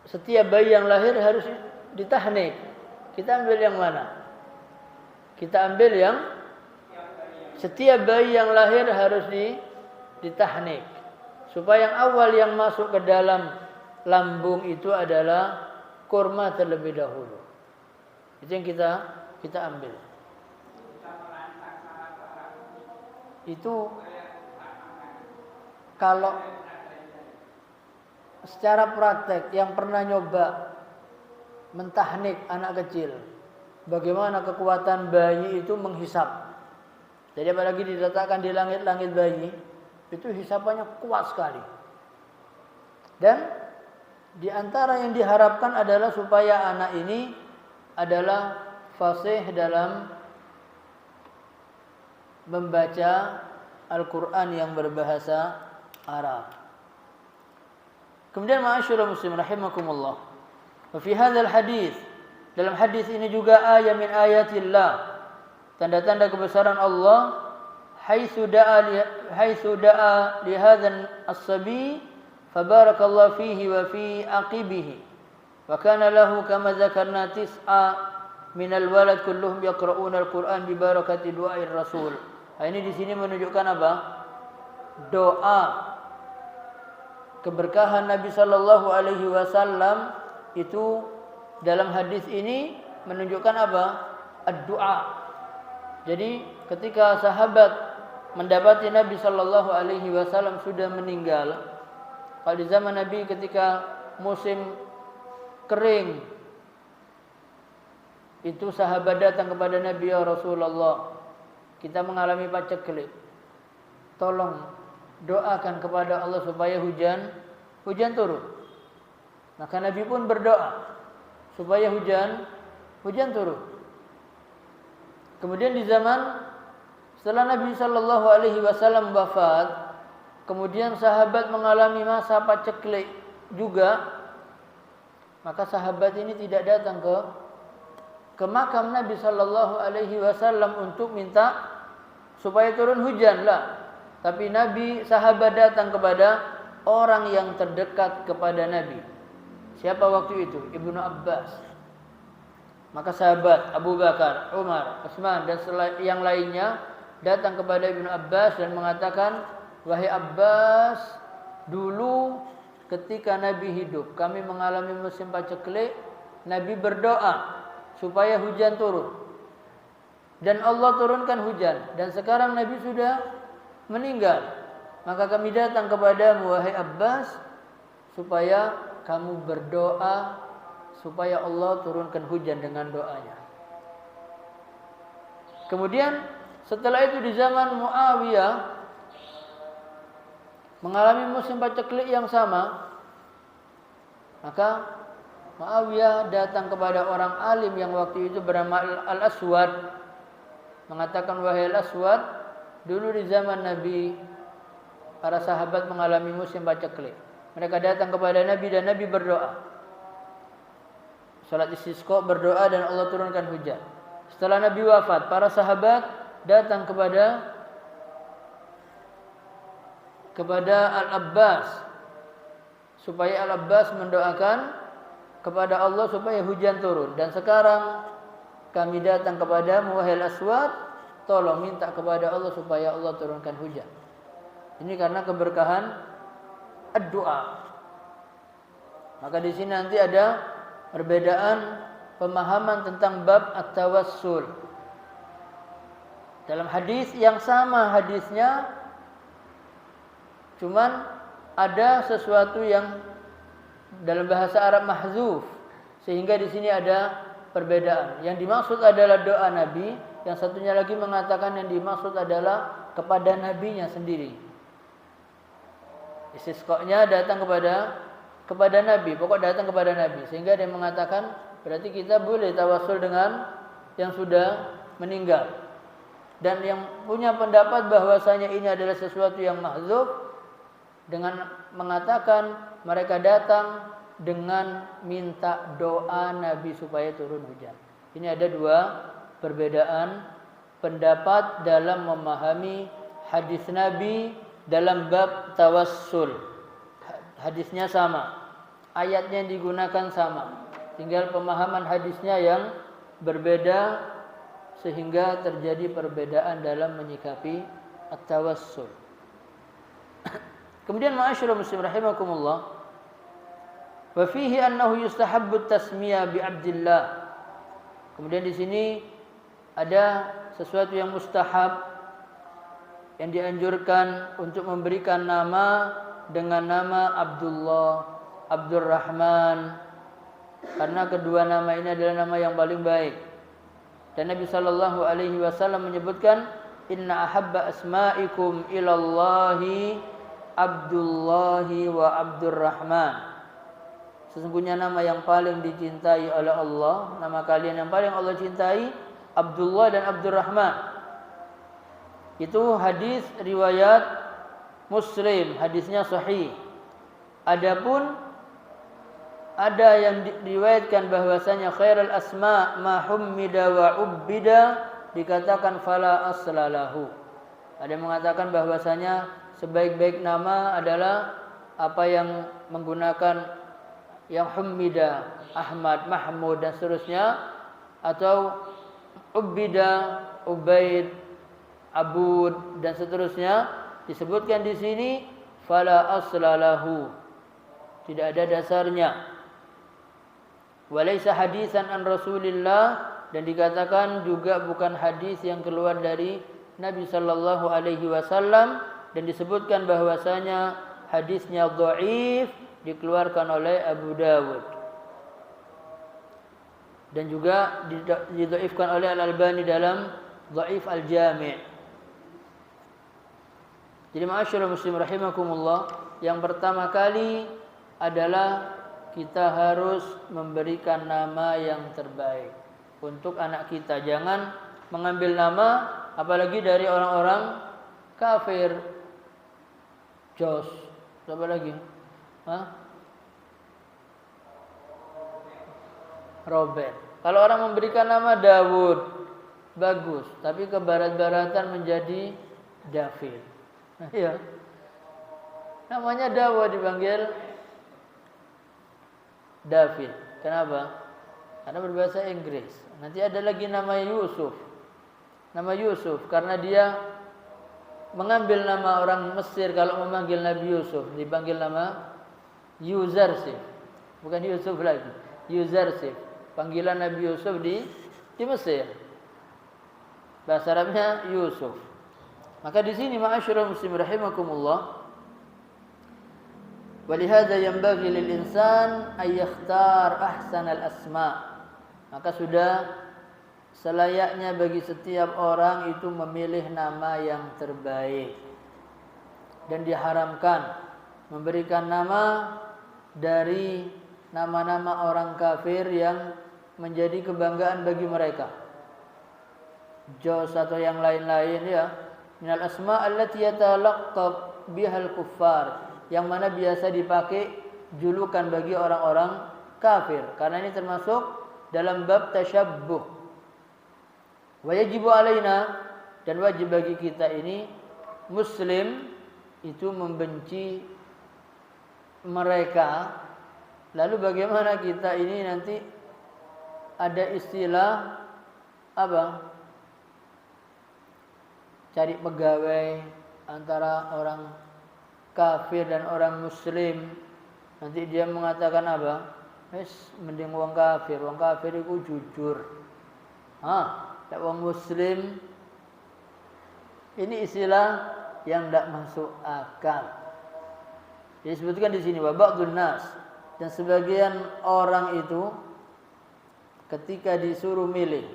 setiap bayi yang lahir harus ditahnik. Kita ambil yang mana? Kita ambil yang setiap bayi yang lahir harus ditahnik. Supaya yang awal yang masuk ke dalam lambung itu adalah kurma terlebih dahulu. Itu yang kita ambil. Itu kalau secara praktek yang pernah nyoba mentahnik anak kecil, bagaimana kekuatan bayi itu menghisap. Jadi apalagi diletakkan di langit-langit bayi, itu hisapannya kuat sekali. Dan di antara yang diharapkan adalah supaya anak ini adalah fasih dalam membaca Al-Quran yang berbahasa Arab. Kemudian ma'asyiral muslimin rahimakumullah. Wa fi hadzal hadis, dalam hadis ini juga ayat min ayatillah, tanda-tanda kebesaran Allah, haitsu da'a li hadzal as-sabi fabarakallahu fihi wa fi aqibihi wa kana lahu kama dzakarna tis'a min al-walad kulluhum yaqra'una al-Qur'an bi barakati du'air rasul. Ini di sini menunjukkan apa? Doa keberkahan Nabi sallallahu alaihi wasallam itu dalam hadis ini menunjukkan apa? Ad-du'a. Jadi ketika sahabat mendapati Nabi sallallahu alaihi wasallam sudah meninggal, kalau di zaman Nabi ketika musim kering, itu sahabat datang kepada Nabi, ya Rasulullah, kita mengalami paceklik. Tolong doakan kepada Allah supaya hujan turun. Maka Nabi pun berdoa supaya hujan turun. Kemudian di zaman setelah Nabi Shallallahu Alaihi Wasallam wafat, kemudian sahabat mengalami masa paceklik juga. Maka sahabat ini tidak datang ke makam Nabi Shallallahu Alaihi Wasallam untuk minta supaya turun hujan lah. Tapi sahabat datang kepada orang yang terdekat kepada Nabi. Siapa waktu itu? Ibnu Abbas. Maka sahabat Abu Bakar, Umar, Utsman dan yang lainnya datang kepada Ibnu Abbas dan mengatakan, "Wahai Abbas, dulu ketika Nabi hidup, kami mengalami musim paceklik, Nabi berdoa supaya hujan turun. Dan Allah turunkan hujan. Dan sekarang Nabi sudah meninggal. Maka kami datang kepadamu, wahai Abbas, supaya kamu berdoa supaya Allah turunkan hujan dengan doanya." Kemudian setelah itu di zaman Muawiyah mengalami musim paceklik yang sama. Maka Muawiyah datang kepada orang alim yang waktu itu bernama Al-Aswad, mengatakan, "Wahai Al-Aswad, dulu di zaman Nabi para sahabat mengalami musim paceklik. Mereka datang kepada Nabi dan Nabi berdoa. Salat istisqa, berdoa dan Allah turunkan hujan. Setelah Nabi wafat, para sahabat datang kepada Al-Abbas supaya Al-Abbas mendoakan kepada Allah supaya hujan turun. Dan sekarang kami datang kepadamu, wahai Al-Aswad, tolong minta kepada Allah supaya Allah turunkan hujan." Ini karena keberkahan doa. Maka di sini nanti ada perbedaan pemahaman tentang bab at-tawassul. Dalam hadis yang sama hadisnya, cuman ada sesuatu yang dalam bahasa Arab mahzuf, sehingga di sini ada perbedaan. Yang dimaksud adalah doa Nabi, yang satunya lagi mengatakan yang dimaksud adalah kepada nabinya sendiri. Istisqa-nya datang kepada Nabi, pokok datang kepada Nabi. Sehingga dia mengatakan berarti kita boleh tawassul dengan yang sudah meninggal. Dan yang punya pendapat bahwasanya ini adalah sesuatu yang mahzuf dengan mengatakan mereka datang dengan minta doa Nabi supaya turun hujan. Ini ada dua perbedaan pendapat dalam memahami hadis Nabi dalam bab tawassul. Hadisnya sama, ayatnya yang digunakan sama, tinggal pemahaman hadisnya yang berbeda sehingga terjadi perbedaan dalam menyikapi at-tawassul. Kemudian ma'asyiral muslimin rahimakumullah, wa fihi annahu yustahabbu tasmiyah bi Abdillah. Kemudian di sini ada sesuatu yang mustahab, yang dianjurkan untuk memberikan nama dengan nama Abdullah, Abdurrahman, karena kedua nama ini adalah nama yang paling baik. Dan Nabi Shallallahu Alaihi Wasallam menyebutkan, "Inna ahabba asma'ikum ilallahi Abdullahi wa Abdurrahman." Sesungguhnya nama yang paling dicintai oleh Allah, nama kalian yang paling Allah cintai, Abdullah dan Abdurrahman. Itu hadis riwayat Muslim, hadisnya sahih. Adapun ada yang diriwayatkan bahwasanya khairul asma ma hummida wa ubbida, dikatakan fala aslalahu. Ada yang mengatakan bahwasanya sebaik-baik nama adalah apa yang menggunakan yang hummida, Ahmad, Mahmud dan seterusnya, atau ubbida, Ubaid, Abud dan seterusnya. Disebutkan di sini fala aslalahu, tidak ada dasarnya. Walaysa hadisan an Rasulillah, dan dikatakan juga bukan hadis yang keluar dari Nabi sallallahu alaihi wasallam, dan disebutkan bahwasanya hadisnya dhaif, dikeluarkan oleh Abu Dawud dan juga didhaifkan oleh Al-Albani dalam Dhaif Al-Jami'. Jadi ma'asyiral muslimin rahimakumullah, yang pertama kali adalah kita harus memberikan nama yang terbaik untuk anak kita. Jangan mengambil nama apalagi dari orang-orang kafir. Jos, apa lagi? Robert. Kalau orang memberikan nama Dawud, bagus, tapi ke barat-baratan menjadi David. Ya. Namanya Dawud dipanggil David. Kenapa? Karena berbahasa Inggris. Nanti ada lagi nama Yusuf. Nama Yusuf karena dia mengambil nama orang Mesir kalau memanggil Nabi Yusuf, dipanggil nama Yuzarsif. Bukan Yusuf lagi, Yuzarsif. Panggilan Nabi Yusuf di Mesir. Bahasa Arabnya Yusuf. Maka di sini ma'asyiral muslimin rahimakumullah, walihada yanbaghi lil insan ay yakhtar ahsanal asma. Maka sudah selayaknya bagi setiap orang itu memilih nama yang terbaik. Dan diharamkan memberikan nama dari nama-nama orang kafir yang menjadi kebanggaan bagi mereka. Jos atau yang lain-lain ya. Minal asma' allati yatalaqab bihal kuffar, yang mana biasa dipakai julukan bagi orang-orang kafir, karena ini termasuk dalam bab tasyabbuh. Wa yajibu alaina, dan wajib bagi kita ini muslim itu membenci mereka. Lalu bagaimana kita ini nanti ada istilah apa? Cari pegawai antara orang kafir dan orang muslim. Nanti dia mengatakan apa? Mending wong kafir itu jujur. Wong muslim. Ini istilah yang tidak masuk akal. Disebutkan di sini wa ba'dun nas, dan sebagian orang itu ketika disuruh milih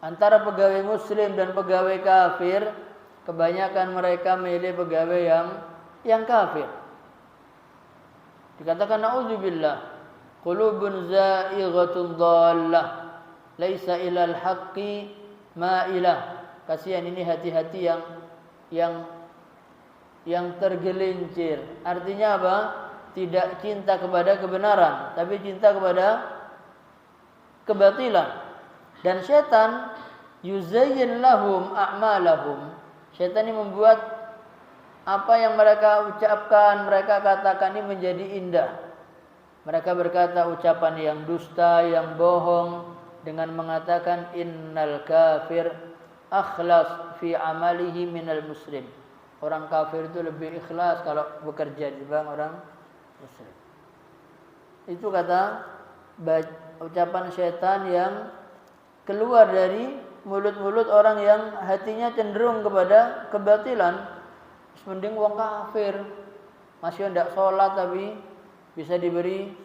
antara pegawai muslim dan pegawai kafir, kebanyakan mereka milih pegawai yang kafir. Dikatakan naudzubillah, qulubun za'ighatun dhallah laisa ilal haqqi ma'ilah. Kasihan ini hati-hati yang tergelincir. Artinya apa? Tidak cinta kepada kebenaran, tapi cinta kepada kebatilan. Dan setan yuzayyin lahum a'malahum. Setan ini membuat apa yang mereka ucapkan, mereka katakan ini menjadi indah. Mereka berkata ucapan yang dusta, yang bohong, dengan mengatakan innal kafir akhlas fi amalihi minal muslim. Orang kafir itu lebih ikhlas kalau bekerja dibanding orang muslim. Itu kata ucapan setan yang keluar dari mulut-mulut orang yang hatinya cenderung kepada kebatilan. Mending wong kafir, masih tidak sholat tapi bisa diberi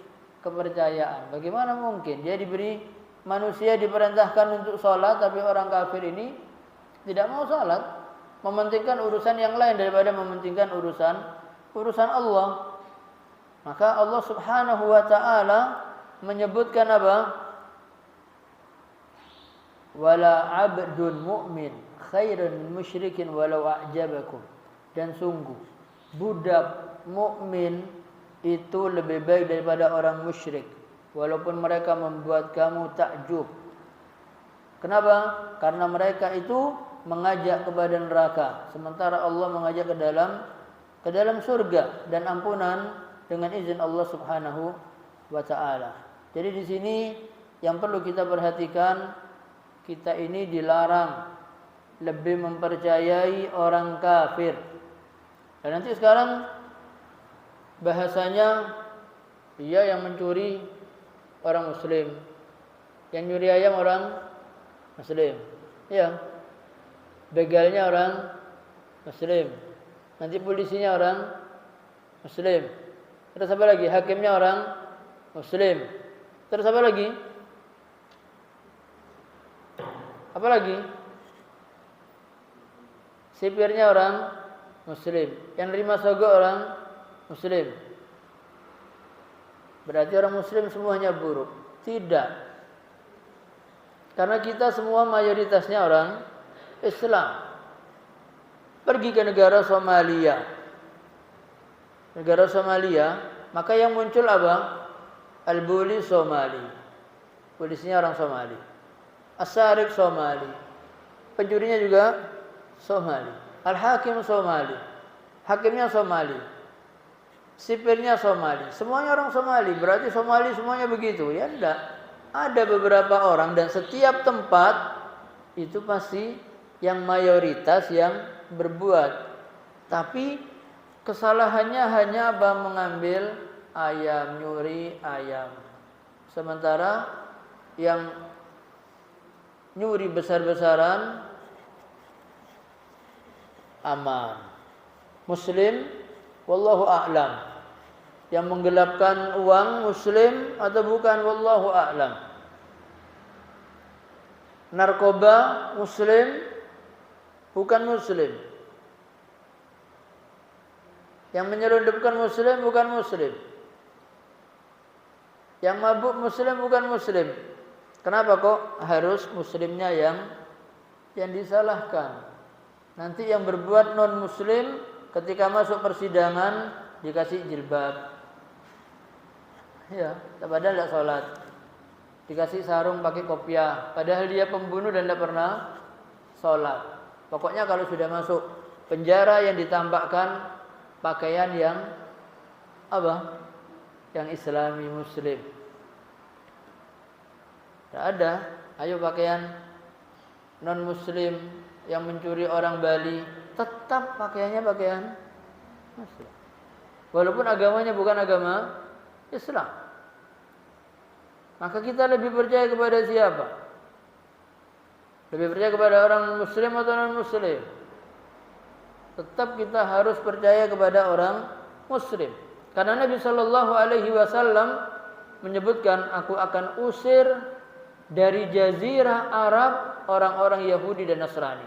kepercayaan. Bagaimana mungkin dia diberi, manusia diperintahkan untuk sholat, tapi orang kafir ini tidak mau sholat, mementingkan urusan yang lain daripada mementingkan urusan Allah. Maka Allah Subhanahu wa ta'ala menyebutkan apa? Wala 'abdun mu'min khairun min musyrikin walau a'jabakum. Dan sungguh budak mukmin itu lebih baik daripada orang musyrik walaupun mereka membuat kamu takjub. Kenapa? Karena mereka itu mengajak kepada neraka, sementara Allah mengajak ke dalam surga dan ampunan dengan izin Allah Subhanahu wa ta'ala. Jadi di sini yang perlu kita perhatikan, kita ini dilarang lebih mempercayai orang kafir. Dan nanti sekarang bahasanya dia yang mencuri orang muslim, yang nyuri ayam orang muslim, ya, begalnya orang muslim, nanti polisinya orang muslim, terus apa lagi, hakimnya orang muslim, terus apa lagi, sipirnya orang muslim, yang nerima sogok orang muslim. berarti orang muslim semuanya buruk. Tidak. Karena kita semua mayoritasnya orang Islam. Pergi ke negara Somalia. Negara Somalia, maka yang muncul apa? Al-Buli Somali. Polisinya orang Somali. As-Sarik Somali. Pencurinya juga Somali. Al-Hakim Somali. Hakimnya Somali. Sipirnya Somali. Semuanya orang Somali. Berarti Somali semuanya begitu. Ya enggak. Ada beberapa orang dan setiap tempat itu pasti yang mayoritas yang berbuat. Tapi kesalahannya hanya mengambil ayam, nyuri ayam. Sementara yang nyuri besar-besaran aman. Muslim, wallahu a'lam. Yang menggelapkan uang muslim atau bukan, wallahu a'lam. Narkoba muslim, bukan muslim. Yang menyelundupkan muslim, bukan muslim. Yang mabuk muslim, bukan muslim. Kenapa kok harus muslimnya yang disalahkan? Nanti yang berbuat non muslim ketika masuk persidangan dikasih jilbab. Ya, padahal tidak sholat. Dikasih sarung pakai kopiah. Padahal dia pembunuh dan tidak pernah sholat. Pokoknya kalau sudah masuk penjara yang ditampakkan pakaian yang apa? Yang Islami Muslim. Tidak ada. Ayo pakaian non Muslim yang mencuri orang Bali, tetap pakaiannya pakaian Muslim. Walaupun agamanya bukan agama Islam. Maka kita lebih percaya kepada siapa? Lebih percaya kepada orang muslim atau non muslim? Tetap kita harus percaya kepada orang muslim. Karena Nabi Shallallahu Alaihi Wasallam menyebutkan, aku akan usir dari jazirah Arab orang-orang Yahudi dan Nasrani.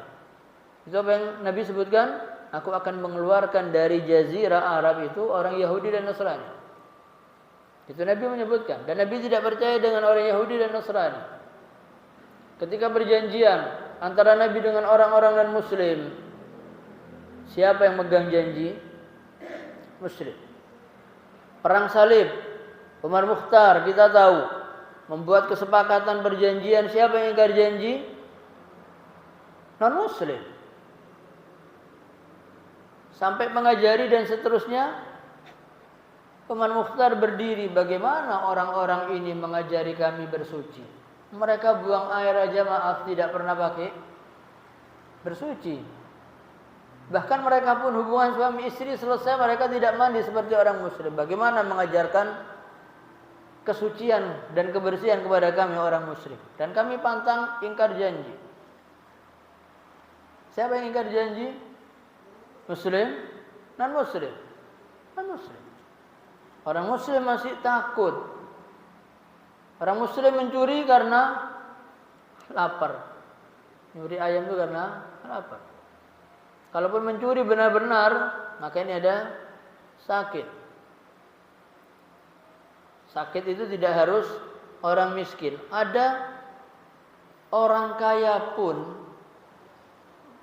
Itu apa yang Nabi sebutkan? Aku akan mengeluarkan dari jazirah Arab itu orang Yahudi dan Nasrani. Itu Nabi menyebutkan. Dan Nabi tidak percaya dengan orang Yahudi dan Nasrani. Ketika perjanjian antara Nabi dengan orang-orang non muslim, siapa yang megang janji? Muslim. Perang salib, Umar Mukhtar kita tahu membuat kesepakatan perjanjian. Siapa yang ingkar janji? Non muslim. Sampai mengajari dan seterusnya. Umar Mukhtar berdiri, bagaimana orang-orang ini mengajari kami bersuci? Mereka buang air aja maaf tidak pernah pakai bersuci. Bahkan mereka pun hubungan suami istri selesai mereka tidak mandi seperti orang muslim. Bagaimana mengajarkan kesucian dan kebersihan kepada kami orang muslim? Dan kami pantang ingkar janji. Siapa yang ingkar janji? Muslim? Non muslim? Non muslim. Orang muslim masih takut. Orang muslim mencuri karena lapar. Nyuri ayam itu karena lapar. Kalaupun mencuri benar-benar, maka ini ada sakit. Sakit itu tidak harus orang miskin. Ada orang kaya pun,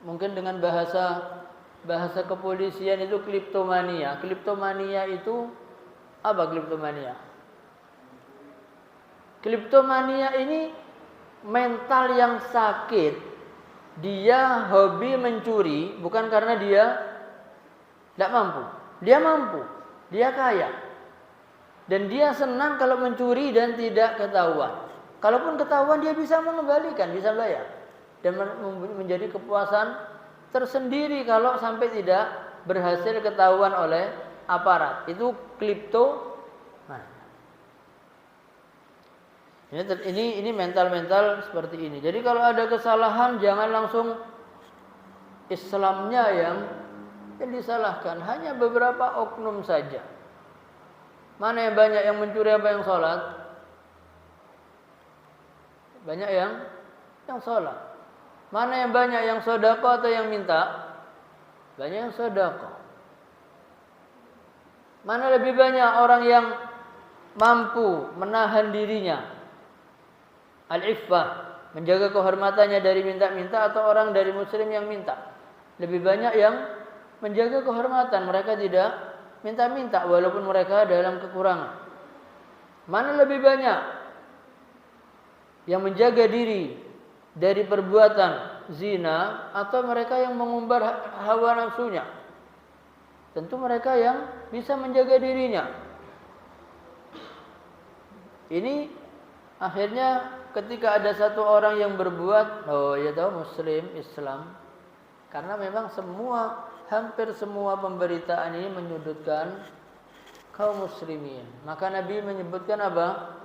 mungkin dengan bahasa kepolisian itu kleptomania. Kleptomania itu apa kleptomania? Kleptomania ini mental yang sakit. Dia hobi mencuri bukan karena dia tidak mampu. Dia mampu, dia kaya. Dan dia senang kalau mencuri dan tidak ketahuan. Kalaupun ketahuan dia bisa mengembalikan, bisa bayar. Dan menjadi kepuasan tersendiri kalau sampai tidak berhasil ketahuan oleh aparat. Itu kleptomania. Ini mental-mental seperti ini. Jadi kalau ada kesalahan jangan langsung Islamnya yang disalahkan. Hanya beberapa oknum saja. Mana yang banyak yang mencuri apa yang sholat? Banyak yang sholat. Mana yang banyak yang sedekah atau yang minta? Banyak yang sedekah. Mana lebih banyak orang yang mampu menahan dirinya, al-iffah, menjaga kehormatannya dari minta-minta, atau orang dari muslim yang minta? Lebih banyak yang menjaga kehormatan, mereka tidak minta-minta walaupun mereka dalam kekurangan. Mana lebih banyak yang menjaga diri dari perbuatan zina atau mereka yang mengumbar hawa nafsunya? Tentu mereka yang bisa menjaga dirinya. Ini akhirnya ketika ada satu orang yang berbuat, oh ya tahu muslim Islam, karena memang hampir semua pemberitaan ini menyudutkan kaum muslimin. Maka Nabi menyebutkan apa?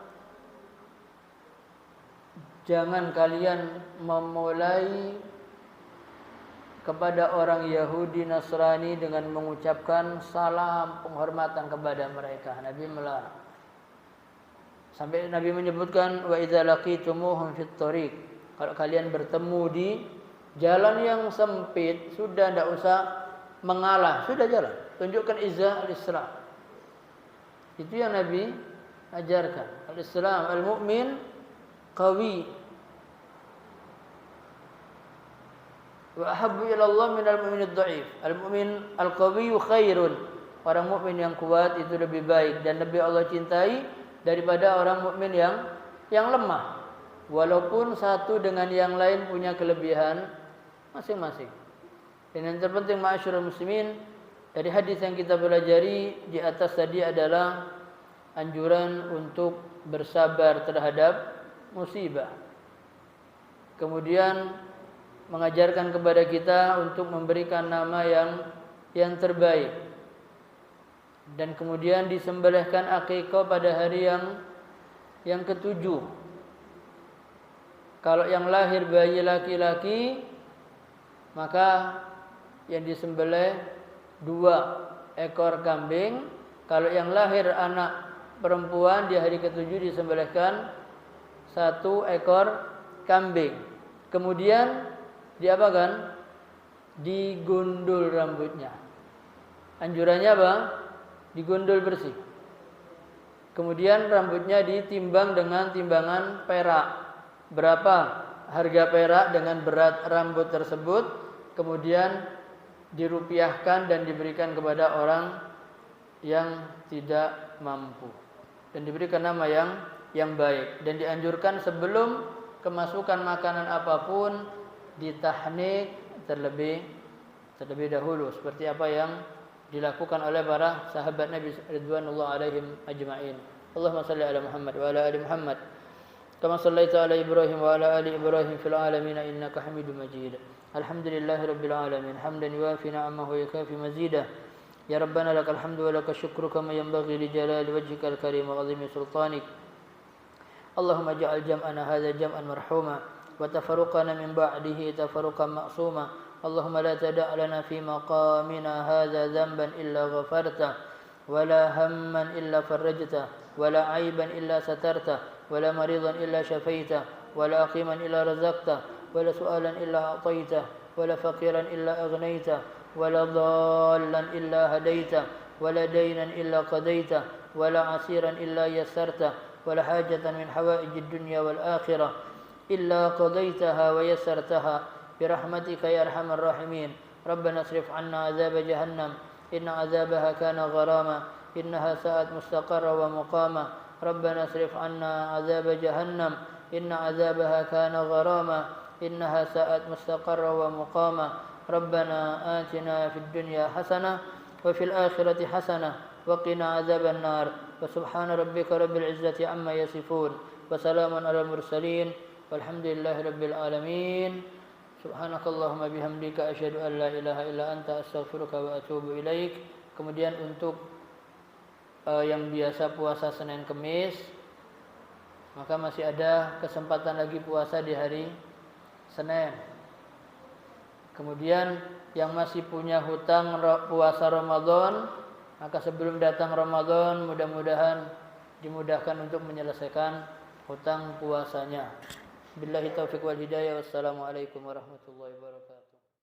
Jangan kalian memulai kepada orang Yahudi Nasrani dengan mengucapkan salam penghormatan kepada mereka. Nabi melarang. Sampai Nabi menyebutkan wa idza laqitumuhum fit thariq. Kalau kalian bertemu di jalan yang sempit, sudah tidak usah mengalah, sudah jalan. Tunjukkan izzah al-Islam. Itu yang Nabi ajarkan. Al-Islam, al-mu'min qawi. Wa ahabbu ila Allah min al-mu'min ad-dha'if. Al-mu'min al-qawi khairun. Orang mukmin yang kuat itu lebih baik dan lebih Allah cintai daripada orang mukmin yang lemah. Walaupun satu dengan yang lain punya kelebihan masing-masing. Dan yang terpenting ma'asyiral muslimin, dari hadis yang kita pelajari di atas tadi adalah anjuran untuk bersabar terhadap musibah. Kemudian mengajarkan kepada kita untuk memberikan nama yang terbaik. Dan kemudian disembelihkan akikah pada hari yang ketujuh. Kalau yang lahir bayi laki-laki, maka yang disembelih 2 ekor kambing. Kalau yang lahir anak perempuan, di hari ketujuh disembelihkan 1 ekor kambing. Kemudian diapakan? Digundul rambutnya. Anjurannya apa? Digundul bersih. Kemudian rambutnya ditimbang dengan timbangan perak. Berapa harga perak dengan berat rambut tersebut, kemudian dirupiahkan dan diberikan kepada orang yang tidak mampu, dan diberikan nama yang baik. Dan dianjurkan sebelum kemasukan makanan apapun ditahnik terlebih dahulu, seperti apa yang dilakukan oleh para sahabat Nabi ridwanullah alaihim ajma'in. Allahumma salli ala Muhammad wa ala ali Muhammad kama sallaita ala Ibrahim wa ala ali Ibrahim fil alamin innaka Hamidum Majid. Alhamdulillahirabbil alamin hamdan yuwafi ni'amahu wa yukafi mazidah. Ya Rabbana lakal hamdu wa lakal syukru kama yanbaghi li jalali wajhikal karim wa 'azimi sultanik. Allahumma ij'al jam'ana hadha jam'an marhuma wa tafarruqana min ba'dihi tafarruqan ma'suma. Allahumma la tada' lana fi maqamina hadha dhanban illa ghafarta wa la hamman illa farajta wa la 'aiban illa satarta wa la maridan illa shafaita wa la aqiman illa razaqta wa la su'alan illa a'taita wa la faqiran illa aghnaita wa la dhallan illa hadaita wa la daynan illa qadaita wa la 'asiran illa yassarta wa la hajatan min hawaijid dunya wal akhirah illa qadaitaha wa yassartaha birahmatika ya arhamar rahimin. Rabbana asrif 'anna 'adzab jahannam inna 'adzabaha kana gharama innaha sa'at mustaqarra wa muqama. Rabbana asrif 'anna 'adzab jahannam inna 'adzabaha kana gharama innaha sa'at mustaqarra wa muqama. Rabbana atina fid dunya hasanah wa fil akhirati hasanah wa qina 'adzaban nar. Wa subhana rabbika rabbil izzati amma yasifun wa salamun alal mursalin walhamdulillahi rabbil alamin. Subhanakallahumma bihamdika asyhadu an la ilaha illa anta astaghfiruka wa atubu ilaik. Kemudian untuk yang biasa puasa Senin Kemis, maka masih ada kesempatan lagi puasa di hari Senin. Kemudian yang masih punya hutang puasa Ramadan, maka sebelum datang Ramadan mudah-mudahan dimudahkan untuk menyelesaikan hutang puasanya. Billahi taufiq wal hidayah. Wassalamualaikum warahmatullahi wabarakatuh.